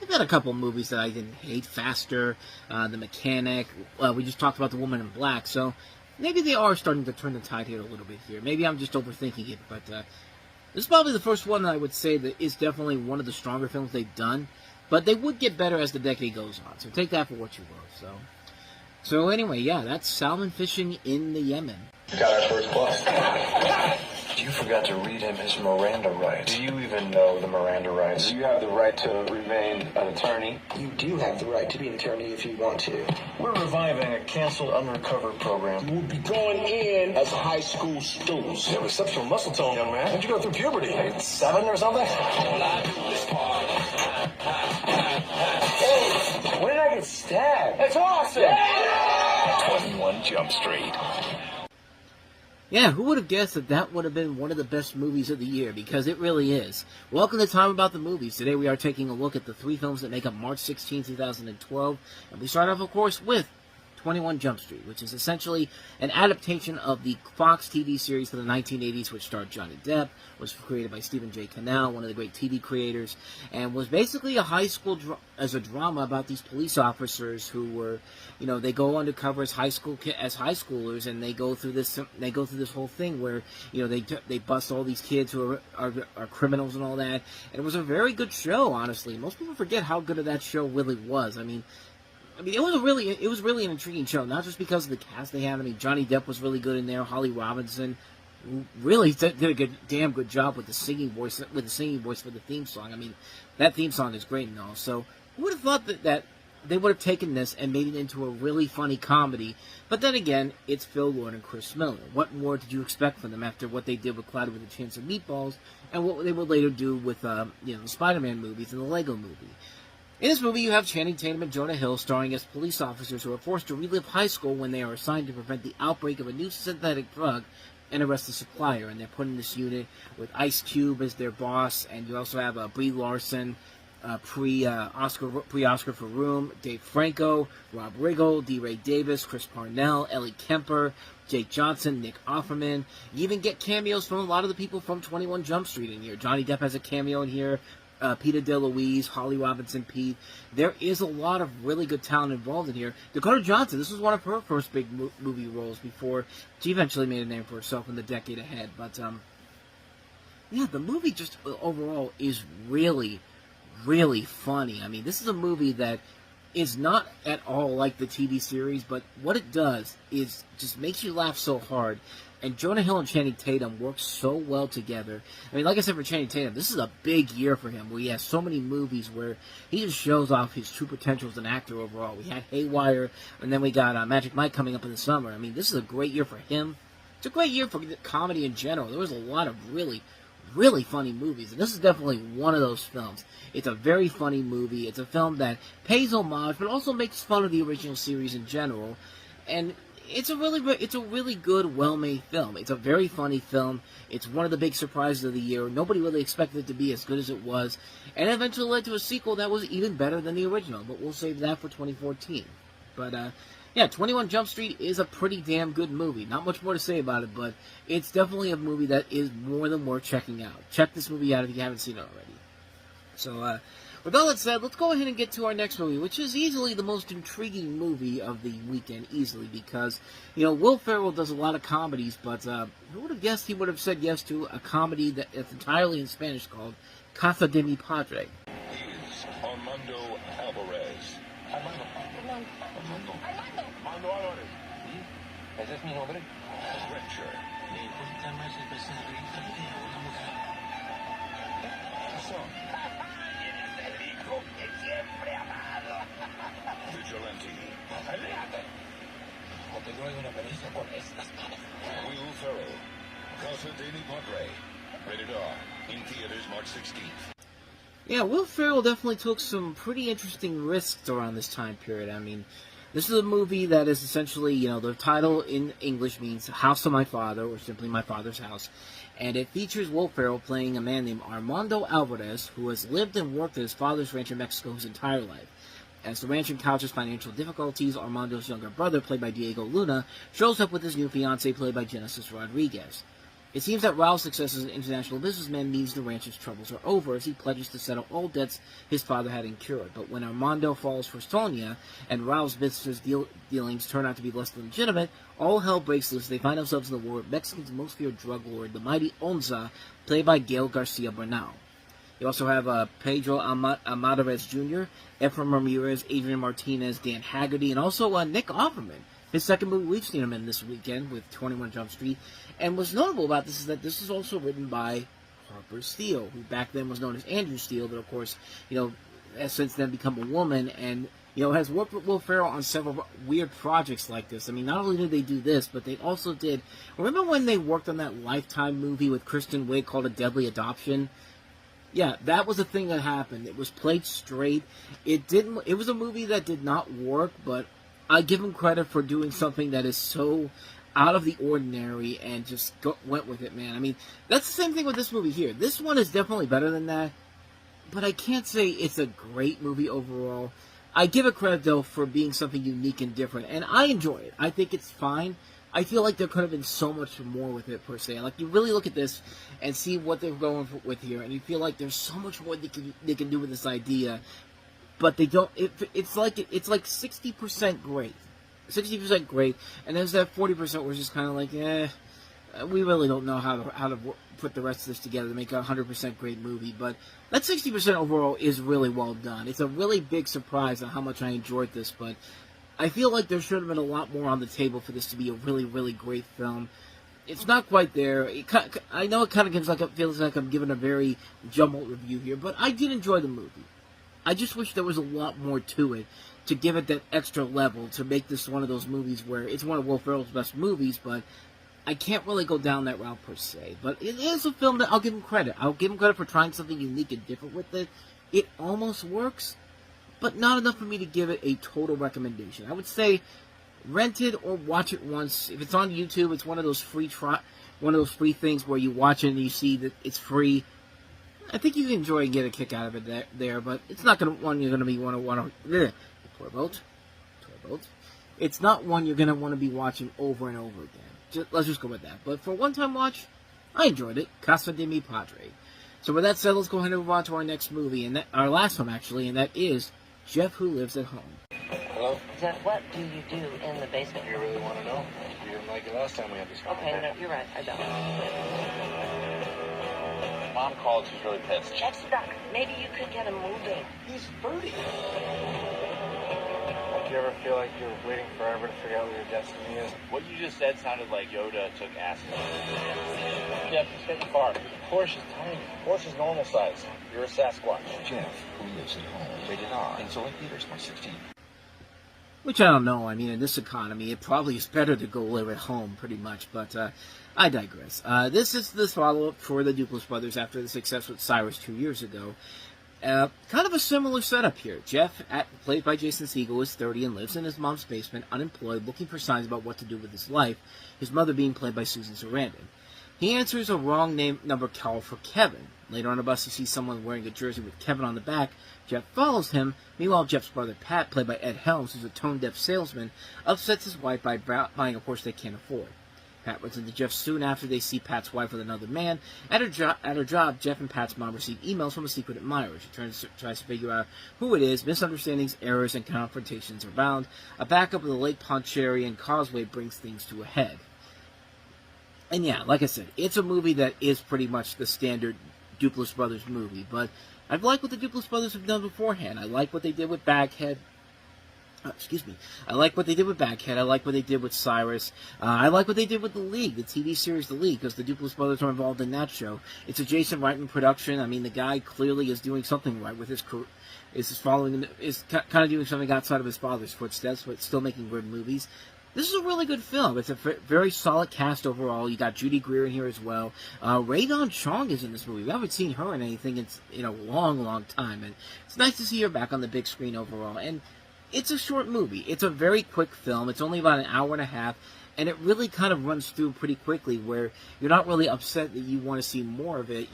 I've had a couple movies that I didn't hate. Faster, The Mechanic. We just talked about The Woman in Black, so maybe they are starting to turn the tide here a little bit here. Maybe I'm just overthinking it, but this is probably the first one that I would say that is definitely one of the stronger films they've done. But they would get better as the decade goes on, so take that for what you will. So anyway, yeah, that's salmon fishing in the Yemen. Got our first plus. You forgot to read him his Miranda rights. Do you even know the Miranda rights? You have the right to remain an attorney. You do have the right to be an attorney if you want to. We're reviving a canceled undercover program. You will be going in as high school students. You have exceptional muscle tone, young man. How'd you go through puberty? 7 or something? Hey, when did I get stabbed? That's awesome! Yeah! 21 Jump Street. Yeah, who would have guessed that that would have been one of the best movies of the year, because it really is. Welcome to Time About the Movies. Today we are taking a look at the 3 films that make up March 16, 2012, and we start off, of course, with 21 Jump Street, which is essentially an adaptation of the Fox TV series from the 1980s, which starred Johnny Depp, was created by Stephen J. Cannell, one of the great TV creators, and was basically a high school drama about these police officers who were, they go undercover as high schoolers, and they go through this whole thing where, they bust all these kids who are criminals and all that. And it was a very good show, honestly. Most people forget how good that show really was. I mean, it was really an intriguing show, not just because of the cast they have. I mean, Johnny Depp was really good in there. Holly Robinson really did a damn good job with the singing voice for the theme song. I mean, that theme song is great and all. So, who would have thought that they would have taken this and made it into a really funny comedy? But then again, it's Phil Lord and Chris Miller. What more did you expect from them after what they did with Cloudy with a Chance of Meatballs and what they would later do with the Spider-Man movies and the Lego movie? In this movie, you have Channing Tatum and Jonah Hill starring as police officers who are forced to relive high school when they are assigned to prevent the outbreak of a new synthetic drug and arrest the supplier. And they're put in this unit with Ice Cube as their boss, and you also have Brie Larson, pre-Oscar for Room, Dave Franco, Rob Riggle, D. Ray Davis, Chris Parnell, Ellie Kemper, Jake Johnson, Nick Offerman. You even get cameos from a lot of the people from 21 Jump Street in here. Johnny Depp has a cameo in here. Peter DeLuise, Holly Robinson Peete. There is a lot of really good talent involved in here. Dakota Johnson, this was one of her first big movie roles before she eventually made a name for herself in the decade ahead. But, yeah, the movie just overall is really, really funny. I mean, this is a movie that is not at all like the TV series, but what it does is just makes you laugh so hard. And Jonah Hill and Channing Tatum work so well together. I mean, like I said, for Channing Tatum, this is a big year for him, where he has so many movies where he just shows off his true potential as an actor overall. We had Haywire, and then we got Magic Mike coming up in the summer. I mean, this is a great year for him. It's a great year for comedy in general. There was a lot of really, really funny movies, and this is definitely one of those films. It's a very funny movie. It's a film that pays homage, but also makes fun of the original series in general, and it's a really good, well-made film. It's a very funny film. It's one of the big surprises of the year. Nobody really expected it to be as good as it was, and it eventually led to a sequel that was even better than the original, but we'll save that for 2014. But, yeah, 21 Jump Street is a pretty damn good movie. Not much more to say about it, but it's definitely a movie that is more than worth checking out. Check this movie out if you haven't seen it already. So, with all that said, let's go ahead and get to our next movie, which is easily the most intriguing movie of the weekend, easily, because, you know, Will Ferrell does a lot of comedies, but who would have guessed he would have said yes to a comedy that's entirely in Spanish called Casa de mi Padre. Here's Armando Alvarez. Armando Álvarez. ¿Ese es mi nombre? Rysher. ¿Le importa más el besaje de una mujer? Son. Vigilante. ¡Aléjate! O te doy una paliza con estas manos. Will Ferrell. Casa de mi Padre. Rated R. In theaters March 16th. Yeah, Will Ferrell definitely took some pretty interesting risks around this time period. I mean, this is a movie that is essentially, you know, the title in English means House of My Father, or simply My Father's House. And it features Will Ferrell playing a man named Armando Alvarez, who has lived and worked at his father's ranch in Mexico his entire life. As the ranch encounters financial difficulties, Armando's younger brother, played by Diego Luna, shows up with his new fiancée, played by Genesis Rodriguez. It seems that Raul's success as an international businessman means the ranch's troubles are over, as he pledges to settle all debts his father had incurred. But when Armando falls for Sonia, and Raul's business dealings turn out to be less than legitimate, all hell breaks loose. They find themselves in the war with Mexico's most feared drug lord, the mighty Onza, played by Gael Garcia Bernal. You also have Pedro Almaderez Jr., Efraim Ramirez, Adrian Martinez, Dan Haggerty, and also Nick Offerman. His second movie we've seen him in this weekend with 21 Jump Street. And what's notable about this is that this is also written by Harper Steele, who back then was known as Andrew Steele, but of course, you know, has since then become a woman, and, you know, has worked with Will Ferrell on several weird projects like this. I mean, not only did they do this, but they also did... Remember when they worked on that Lifetime movie with Kristen Wiig called A Deadly Adoption? Yeah, that was a thing that happened. It was played straight. It was a movie that did not work, but I give him credit for doing something that is so out of the ordinary and just went with it, man. I mean, that's the same thing with this movie here. This one is definitely better than that, but I can't say it's a great movie overall. I give it credit, though, for being something unique and different, and I enjoy it. I think it's fine. I feel like there could have been so much more with it, per se. Like, you really look at this and see what they're going with here, and you feel like there's so much more they can do with this idea, but they don't. It's like 60% great, 60% great, and there's that 40% where it's just kind of like, we really don't know how to put the rest of this together to make a 100% great movie. But that 60% overall is really well done. It's a really big surprise on how much I enjoyed this, but I feel like there should have been a lot more on the table for this to be a really, really great film. It's not quite there. I know it kind of feels like I'm giving a very jumbled review here, but I did enjoy the movie. I just wish there was a lot more to it to give it that extra level, to make this one of those movies where it's one of Will Ferrell's best movies, but I can't really go down that route per se. But it is a film that I'll give him credit. I'll give him credit for trying something unique and different with it. It almost works, but not enough for me to give it a total recommendation. I would say rent it or watch it once. If it's on YouTube, it's one of those free things where you watch it and you see that it's free. I think you can enjoy and get a kick out of it there, but it's not one you're going to be want to It's not one you're going to want to be watching over and over again. let's just go with that. But for a one-time watch, I enjoyed it. Casa de mi Padre. So with that said, let's go ahead and move on to our next movie, and our last one actually, and that is Jeff Who Lives at Home. Hello? Jeff, what do you do in the basement? You really want to know? You didn't like it last time we had this Okay, conversation. no, you're right. I don't. Mom called. She's really pissed. Jeff's stuck. Maybe you could get him moving. He's 30. Do you ever feel like you're waiting forever to figure out what your destiny is? What you just said sounded like Yoda took acid. Jeff, just get your car. Porsche's tiny. Porsche's normal size. You're a Sasquatch. Jeff Who Lives at Home. Rated R. And so in theaters March 16. Which I don't know. I mean, in this economy, it probably is better to go live at home, pretty much. But I digress. This is the follow-up for the Duplass brothers after the success with Cyrus 2 years ago. Kind of a similar setup here. Jeff, played by Jason Segel, is 30 and lives in his mom's basement, unemployed, looking for signs about what to do with his life, his mother being played by Susan Sarandon. He answers a wrong number call for Kevin. Later on the bus, he sees someone wearing a jersey with Kevin on the back. Jeff follows him. Meanwhile, Jeff's brother Pat, played by Ed Helms, who's a tone-deaf salesman, upsets his wife by buying a Porsche they can't afford. Pat runs into Jeff soon after they see Pat's wife with another man. At her job, Jeff and Pat's mom receive emails from a secret admirer. She tries to figure out who it is. Misunderstandings, errors, and confrontations are bound. A backup of the Lake Pontchartrain Causeway brings things to a head. And yeah, like I said, it's a movie that is pretty much the standard Duplass Brothers movie, but I like what the Duplass Brothers have done beforehand. I like what they did with Baghead. I like what they did with Baghead. I like what they did with Cyrus. I like what they did with The League, the TV series The League, because the Duplass brothers are involved in that show. It's a Jason Reitman production. I mean, the guy clearly is doing something right with his career. Is kind of doing something outside of his father's footsteps, but still making good movies. This is a really good film. It's a very solid cast overall. You got Judy Greer in here as well. Rae Dawn Chong is in this movie. We haven't seen her in anything in a long, long time, and it's nice to see her back on the big screen overall. And it's a short movie. It's a very quick film. It's only about an hour and a half, and it really kind of runs through pretty quickly, where you're not really upset that you want to see more of it.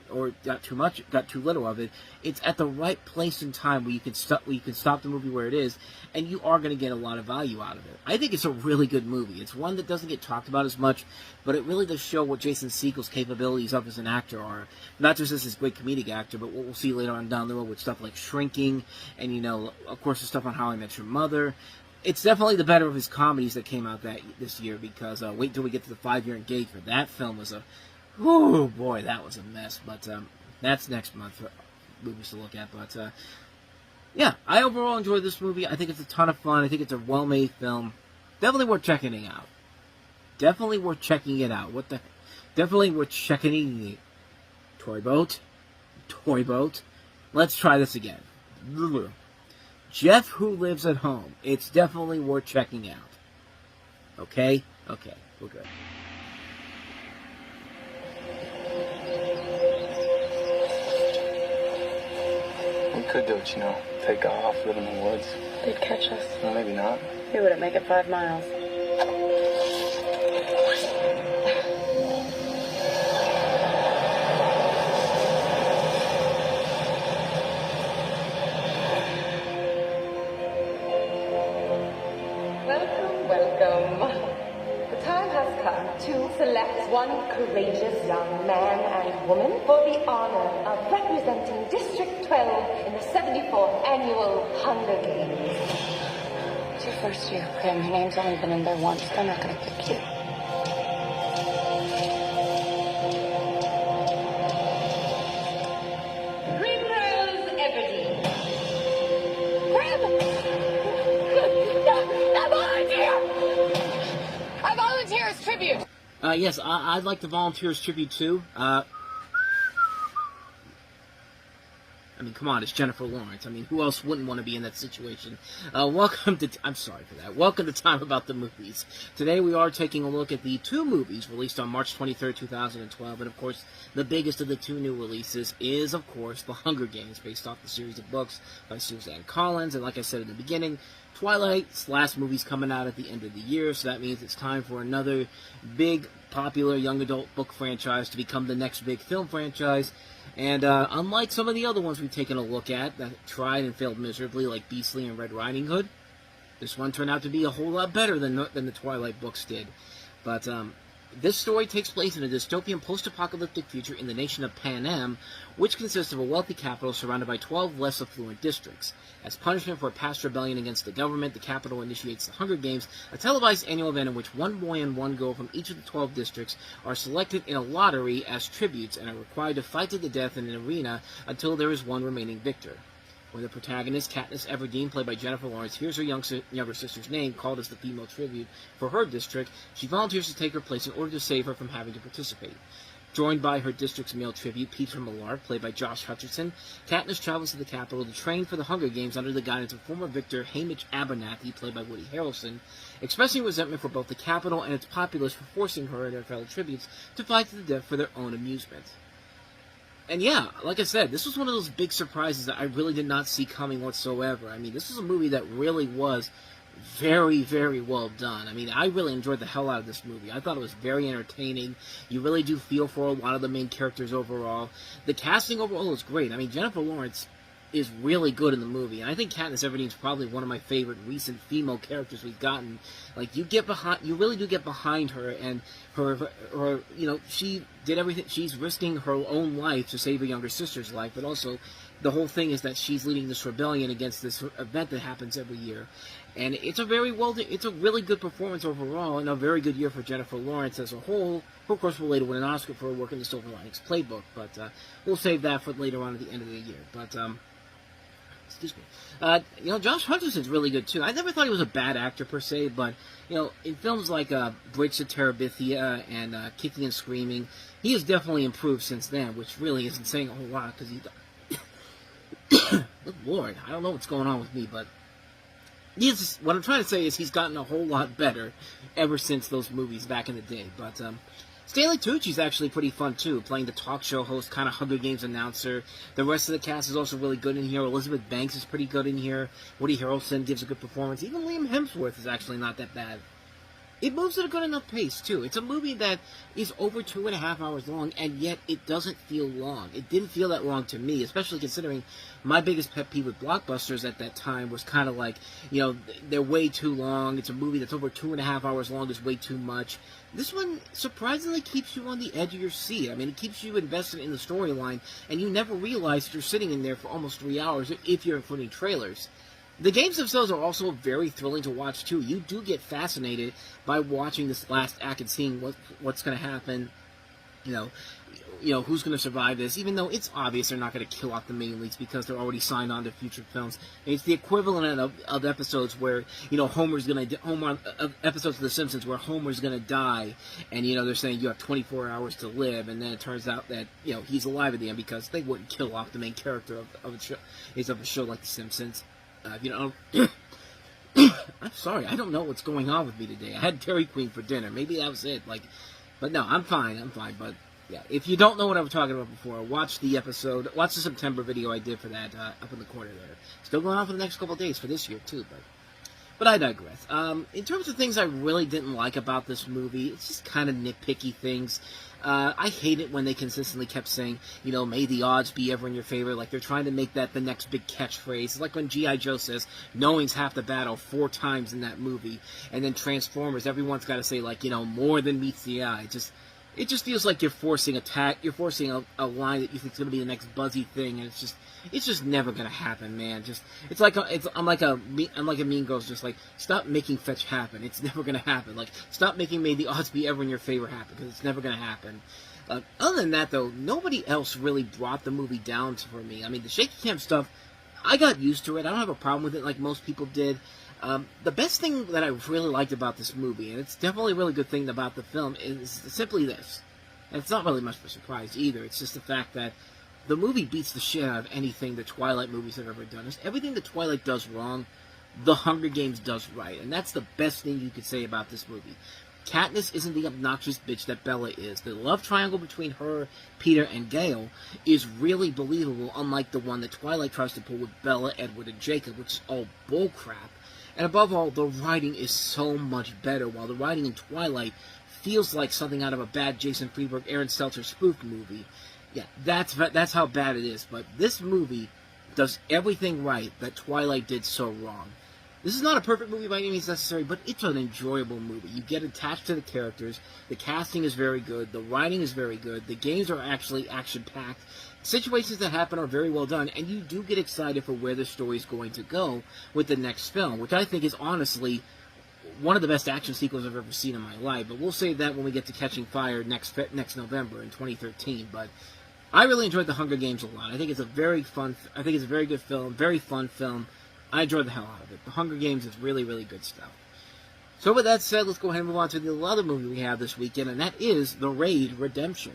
Or got too little of it. It's at the right place and time where you can stop the movie where it is, and you are going to get a lot of value out of it. I think it's a really good movie. It's one that doesn't get talked about as much, but it really does show what Jason Segel's capabilities of as an actor are. Not just as this great comedic actor, but what we'll see later on down the road with stuff like Shrinking, and, of course, the stuff on How I Met Your Mother. It's definitely the better of his comedies that came out this year, because wait till we get to the 5-Year Engagement. That film was oh boy, that was a mess. But that's next month for movies to look at. But yeah, I overall enjoyed this movie. I think it's a ton of fun. I think it's a well-made film. Definitely worth checking it out. Definitely worth checking it out. Definitely worth checking it. Toy boat. Let's try this again. Jeff Who Lives at Home. It's definitely worth checking out. Okay? Okay, we're good. We could do it, take off, live in the woods. They'd catch us. Well, maybe not. We wouldn't make it 5 miles. To select one courageous young man and woman for the honor of representing District 12 in the 74th Annual Hunger Games. It's your first year, Prim. Your name's only been in there once. They're not going to pick you. Primrose Everdeen. Prim! I volunteer! I volunteer as tribute! Yes, I'd like to volunteer as tribute too. I mean, come on, it's Jennifer Lawrence. I mean, who else wouldn't want to be in that situation? I'm sorry for that. Welcome to Time About the Movies. Today we are taking a look at the 2 movies released on March 23rd, 2012. And of course, the biggest of the 2 new releases is, of course, The Hunger Games, based off the series of books by Suzanne Collins. And like I said at the beginning, Twilight's last movie's coming out at the end of the year, so that means it's time for another big, popular young adult book franchise to become the next big film franchise. And unlike some of the other ones we've taken a look at that tried and failed miserably, like Beastly and Red Riding Hood, this one turned out to be a whole lot better than the Twilight books did. But this story takes place in a dystopian post-apocalyptic future in the nation of Panem, which consists of a wealthy capital surrounded by 12 less affluent districts. As punishment for a past rebellion against the government, the capital initiates the Hunger Games, a televised annual event in which one boy and one girl from each of the 12 districts are selected in a lottery as tributes and are required to fight to the death in an arena until there is one remaining victor. When the protagonist, Katniss Everdeen, played by Jennifer Lawrence, hears her younger sister's name called as the female tribute for her district, she volunteers to take her place in order to save her from having to participate. Joined by her district's male tribute, Peter Millar, played by Josh Hutcherson, Katniss travels to the capital to train for the Hunger Games under the guidance of former victor Haymitch Abernathy, played by Woody Harrelson, expressing resentment for both the capital and its populace for forcing her and her fellow tributes to fight to the death for their own amusement. And yeah, like I said, this was one of those big surprises that I really did not see coming whatsoever. I mean, this was a movie that really was very, very well done. I mean, I really enjoyed the hell out of this movie. I thought it was very entertaining. You really do feel for a lot of the main characters overall. The casting overall is great. I mean, Jennifer Lawrence is really good in the movie, and I think Katniss Everdeen is probably one of my favorite recent female characters we've gotten. Like, you really do get behind her, and her, you know, she did everything. She's risking her own life to save her younger sister's life, but also the whole thing is that she's leading this rebellion against this event that happens every year. And it's a really good performance overall, and a very good year for Jennifer Lawrence as a whole. Who, of course, will later win an Oscar for her work in the Silver Linings Playbook, but we'll save that for later on at the end of the year. But excuse me. You know, Josh Hutcherson's really good too. I never thought he was a bad actor per se, but you know, in films like Bridge to Terabithia and Kicking and Screaming, he has definitely improved since then, which really isn't saying a whole lot because he. Good Lord, I don't know what's going on with me, but what I'm trying to say is he's gotten a whole lot better ever since those movies back in the day. But Stanley Tucci's actually pretty fun too, playing the talk show host, kind of Hunger Games announcer. The rest of the cast is also really good in here. Elizabeth Banks is pretty good in here. Woody Harrelson gives a good performance. Even Liam Hemsworth is actually not that bad. It moves at a good enough pace, too. It's a movie that is over 2.5 hours long, and yet it doesn't feel long. It didn't feel that long to me, especially considering my biggest pet peeve with blockbusters at that time was kind of like, you know, they're way too long. It's a movie that's over 2.5 hours long is way too much. This one surprisingly keeps you on the edge of your seat. I mean, it keeps you invested in the storyline, and you never realize that you're sitting in there for almost 3 hours if you're including trailers. The games themselves are also very thrilling to watch, too. You do get fascinated by watching this last act and seeing what's going to happen, you know, who's going to survive this, even though it's obvious they're not going to kill off the main leads because they're already signed on to future films. And it's the equivalent of episodes where, you know, episodes of The Simpsons where Homer's going to die, and, you know, they're saying you have 24 hours to live, and then it turns out that, you know, he's alive at the end because they wouldn't kill off the main character of a show like The Simpsons. You know, I'm sorry, I don't know what's going on with me today. I had Dairy Queen for dinner. Maybe that was it. But no, I'm fine. But yeah, if you don't know what I was talking about before, watch the September video I did for that up in the corner there. Still going on for the next couple of days for this year too, but I digress. In terms of things I really didn't like about this movie, it's just kind of nitpicky things. I hate it when they consistently kept saying, you know, may the odds be ever in your favor, like they're trying to make that the next big catchphrase. It's like when G.I. Joe says, knowing's half the battle 4 times in that movie, and then Transformers, everyone's got to say, like, you know, more than meets the eye. It just feels like you're forcing a line that you think is going to be the next buzzy thing, and it's just never going to happen, man. I'm like a Mean Girls, just like, stop making fetch happen. It's never going to happen. Like, stop making may the odds be ever in your favor happen, because it's never going to happen. Other than that, though, nobody else really brought the movie down for me. I mean, the shaky cam stuff, I got used to it. I don't have a problem with it like most people did. The best thing that I really liked about this movie, and it's definitely a really good thing about the film, is simply this. And it's not really much of a surprise either. It's just the fact that the movie beats the shit out of anything the Twilight movies have ever done. Everything that Twilight does wrong, The Hunger Games does right. And that's the best thing you could say about this movie. Katniss isn't the obnoxious bitch that Bella is. The love triangle between her, Peter, and Gale is really believable, unlike the one that Twilight tries to pull with Bella, Edward, and Jacob, which is all bullcrap. And above all, the writing is so much better, while the writing in Twilight feels like something out of a bad Jason Friedberg, Aaron Stelter spoof movie. Yeah, that's how bad it is. But this movie does everything right that Twilight did so wrong. This is not a perfect movie by any means necessary, but it's an enjoyable movie. You get attached to the characters, the casting is very good, the writing is very good, the games are actually action-packed, situations that happen are very well done, and you do get excited for where the story is going to go with the next film, which I think is honestly one of the best action sequels I've ever seen in my life. But we'll save that when we get to Catching Fire next November in 2013. But I really enjoyed The Hunger Games a lot. I think it's a very good film, very fun film. I enjoyed the hell out of it. The Hunger Games is really, really good stuff. So with that said, let's go ahead and move on to the other movie we have this weekend, and that is The Raid Redemption.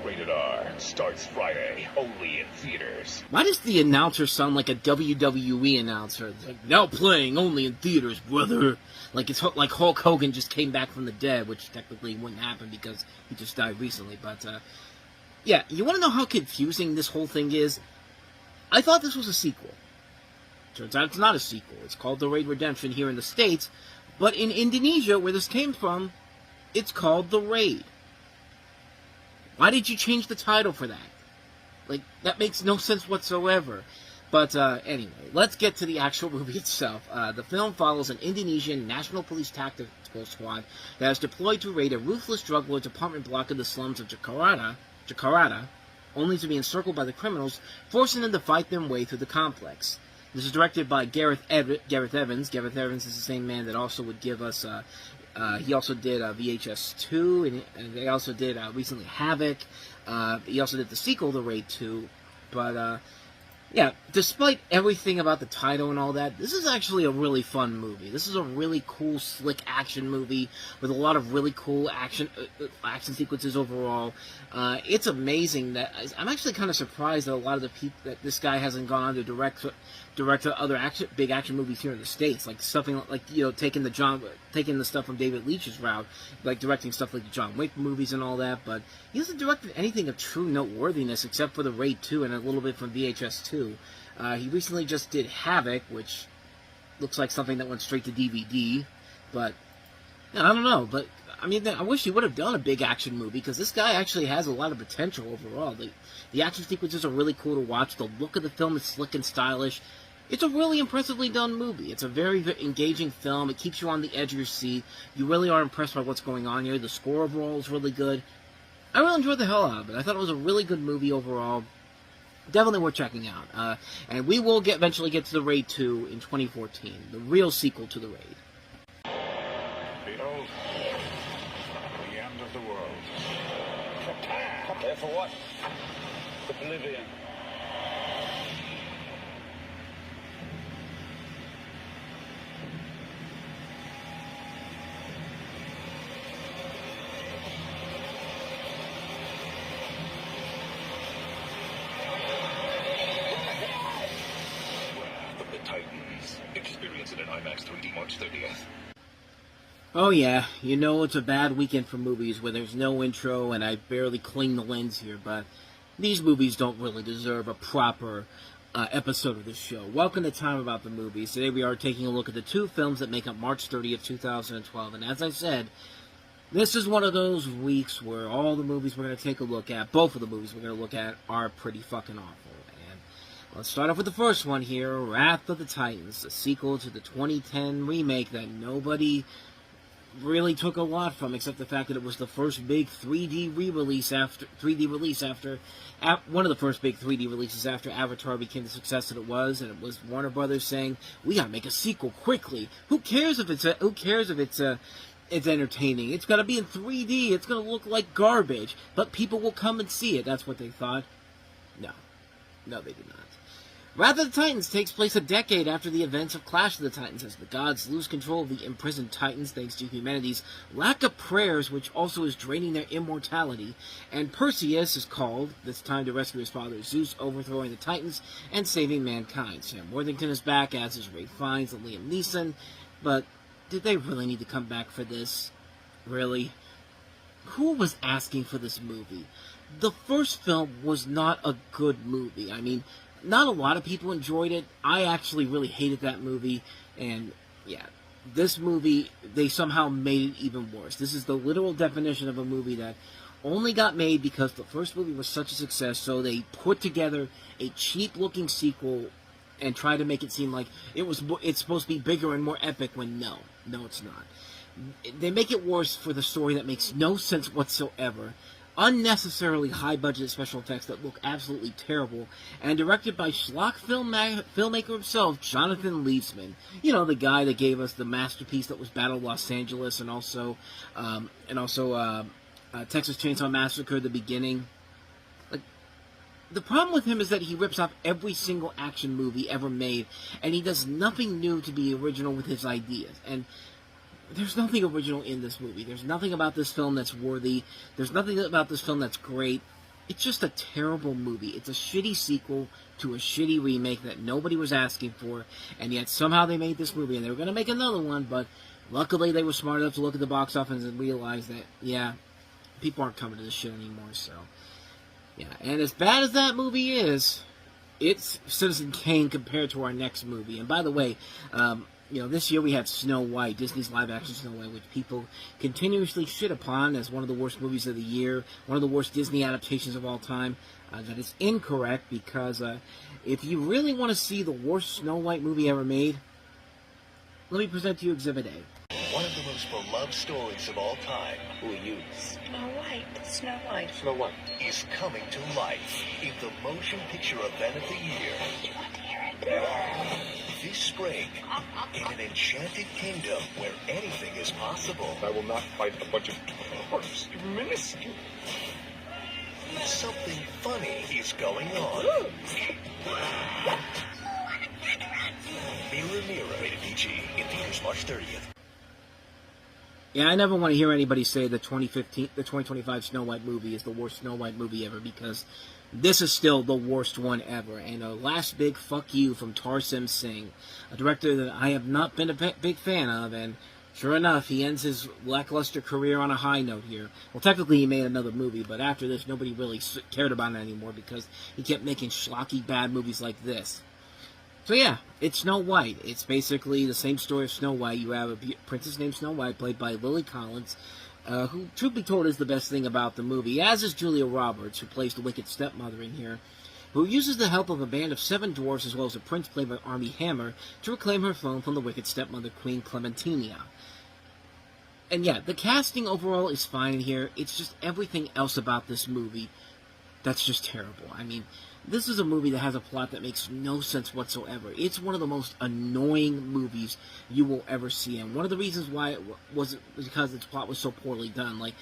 Rated R. Starts Friday. Only in theaters. Why does the announcer sound like a WWE announcer? It's like, now playing only in theaters, brother. Like it's like Hulk Hogan just came back from the dead, which technically wouldn't happen because he just died recently. But, yeah, you want to know how confusing this whole thing is? I thought this was a sequel. Turns out it's not a sequel. It's called The Raid Redemption here in the States. But in Indonesia, where this came from, it's called The Raid. Why did you change the title for that? Like, that makes no sense whatsoever. But, anyway, let's get to the actual movie itself. The film follows an Indonesian National Police Tactical Squad that is deployed to raid a ruthless drug lord's apartment block in the slums of Jakarta, only to be encircled by the criminals, forcing them to fight their way through the complex. This is directed by Gareth Evans. Gareth Evans is the same man that also would give us... he also did VHS 2, and they also did recently Havoc. He also did the sequel to Raid 2. But, yeah, despite everything about the title and all that, this is actually a really fun movie. This is a really cool, slick action movie with a lot of really cool action sequences overall. It's amazing that... I'm actually kind of surprised that a lot of the people... that this guy hasn't gone on to direct other big action movies here in the States, like something like, you know, taking the stuff from David Leitch's route, like directing stuff like the John Wick movies and all that, but he hasn't directed anything of true noteworthiness except for the Raid 2 and a little bit from VHS 2. He recently just did Havoc, which looks like something that went straight to DVD, but I don't know, but I mean, I wish he would have done a big action movie, because this guy actually has a lot of potential overall. The action sequences are really cool to watch, the look of the film is slick and stylish. It's a really impressively done movie. It's a very engaging film. It keeps you on the edge of your seat. You really are impressed by what's going on here. The score overall is really good. I really enjoyed the hell out of it. I thought it was a really good movie overall. Definitely worth checking out. And we will eventually get to The Raid 2 in 2014, the real sequel to The Raid. Behold, the end of the world. There for what? Oblivion. Experience it in IMAX 3D March 30th. Oh yeah, you know it's a bad weekend for movies where there's no intro and I barely clean the lens here, but these movies don't really deserve a proper episode of this show. Welcome to Time About the Movies. Today we are taking a look at the two films that make up March 30th, 2012, and as I said, this is one of those weeks where all the movies we're going to take a look at, both of the movies we're going to look at, are pretty fucking awful. Let's start off with the first one here, Wrath of the Titans, the sequel to the 2010 remake that nobody really took a lot from, except the fact that it was the first big 3D release after one of the first big 3D releases after Avatar became the success that it was, and it was Warner Brothers saying, "We gotta make a sequel quickly. Who cares if it's entertaining? It's gotta be in 3D. It's gonna look like garbage, but people will come and see it." That's what they thought. No, they did not. Wrath of the Titans takes place a decade after the events of Clash of the Titans, as the gods lose control of the imprisoned Titans thanks to humanity's lack of prayers, which also is draining their immortality, and Perseus is called, this time to rescue his father Zeus, overthrowing the Titans and saving mankind. Sam Worthington is back, as is Ralph Fiennes and Liam Neeson, but did they really need to come back for this? Really? Who was asking for this movie? The first film was not a good movie. I mean, not a lot of people enjoyed it. I actually really hated that movie, and yeah, this movie, they somehow made it even worse. This is the literal definition of a movie that only got made because the first movie was such a success, so they put together a cheap-looking sequel and tried to make it seem like it's supposed to be bigger and more epic, when no, it's not. They make it worse for the story that makes no sense whatsoever. Unnecessarily high-budget special effects that look absolutely terrible, and directed by schlock filmmaker himself, Jonathan Liebsman. You know, the guy that gave us the masterpiece that was Battle of Los Angeles, and also Texas Chainsaw Massacre: The Beginning. Like, the problem with him is that he rips off every single action movie ever made, and he does nothing new to be original with his ideas. And there's nothing original in this movie. There's nothing about this film that's worthy. There's nothing about this film that's great. It's just a terrible movie. It's a shitty sequel to a shitty remake that nobody was asking for, and yet somehow they made this movie, and they were going to make another one, but luckily they were smart enough to look at the box office and realize that, yeah, people aren't coming to this shit anymore, so yeah. And as bad as that movie is, it's Citizen Kane compared to our next movie. And by the way, this year we had Snow White, Disney's live-action Snow White, which people continuously shit upon as one of the worst movies of the year, one of the worst Disney adaptations of all time. That is incorrect, because if you really want to see the worst Snow White movie ever made, let me present to you Exhibit A. One of the most beloved stories of all time. Who are you? Snow White. Snow White. Snow White. Is coming to life in the motion picture event of the year. Do you want to hear it? This spring, in an enchanted kingdom where anything is possible. I will not fight a bunch of dwarfs. You're minuscule. Something funny is going on. Mirror, Mirror, rated PG, in theaters March 30th. Yeah, I never want to hear anybody say the 2025 Snow White movie is the worst Snow White movie ever, because this is still the worst one ever. And a last big fuck you from Taurus, a director that I have not been a big fan of, and sure enough, he ends his lackluster career on a high note here. Well, technically he made another movie, but after this, nobody really cared about it anymore, because he kept making schlocky bad movies like this. So yeah, it's Snow White. It's basically the same story of Snow White. You have a princess named Snow White, played by Lily Collins, who, truth be told, is the best thing about the movie, as is Julia Roberts, who plays the wicked stepmother in here, who uses the help of a band of 7 dwarfs, as well as a prince played by Armie Hammer, to reclaim her throne from the wicked stepmother, Queen Clementina. And yeah, the casting overall is fine in here. It's just everything else about this movie that's just terrible. I mean, this is a movie that has a plot that makes no sense whatsoever. It's one of the most annoying movies you will ever see, and one of the reasons why it was because its plot was so poorly done. Like,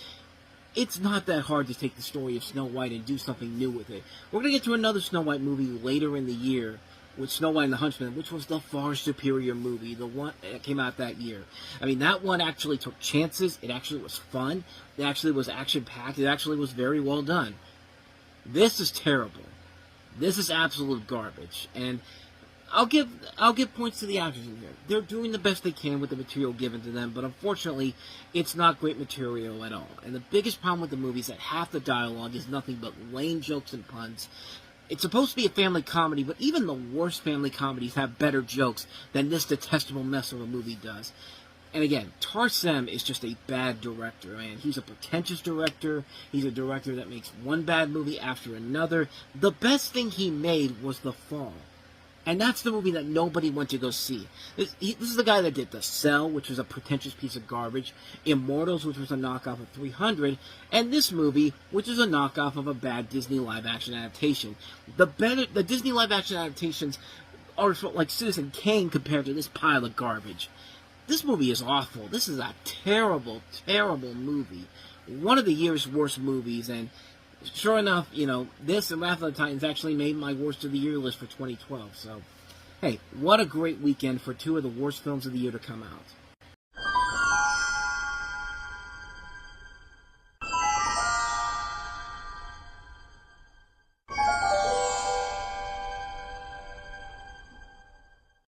it's not that hard to take the story of Snow White and do something new with it. We're going to get to another Snow White movie later in the year, with Snow White and the Huntsman, which was the far superior movie, the one that came out that year. I mean, that one actually took chances. It actually was fun. It actually was action-packed. It actually was very well done. This is terrible. This is absolute garbage, and I'll give points to the actors in here. They're doing the best they can with the material given to them, but unfortunately, it's not great material at all. And the biggest problem with the movie is that half the dialogue is nothing but lame jokes and puns. It's supposed to be a family comedy, but even the worst family comedies have better jokes than this detestable mess of a movie does. And again, Taurus is just a bad director, man. He's a pretentious director. Is a director that makes one bad movie after another. The best thing he made was The Fall. And that's the movie that nobody went to go see. This is the guy that did The Cell, which was a pretentious piece of garbage, Immortals, which was a knockoff of 300, and this movie, which is a knockoff of a bad Disney live-action adaptation. The Disney live-action adaptations are like Citizen Kane compared to this pile of garbage. This movie is awful. This is a terrible, terrible movie. One of the year's worst movies, and sure enough, this and Wrath of the Titans actually made my worst of the year list for 2012. So, hey, what a great weekend for 2 of the worst films of the year to come out.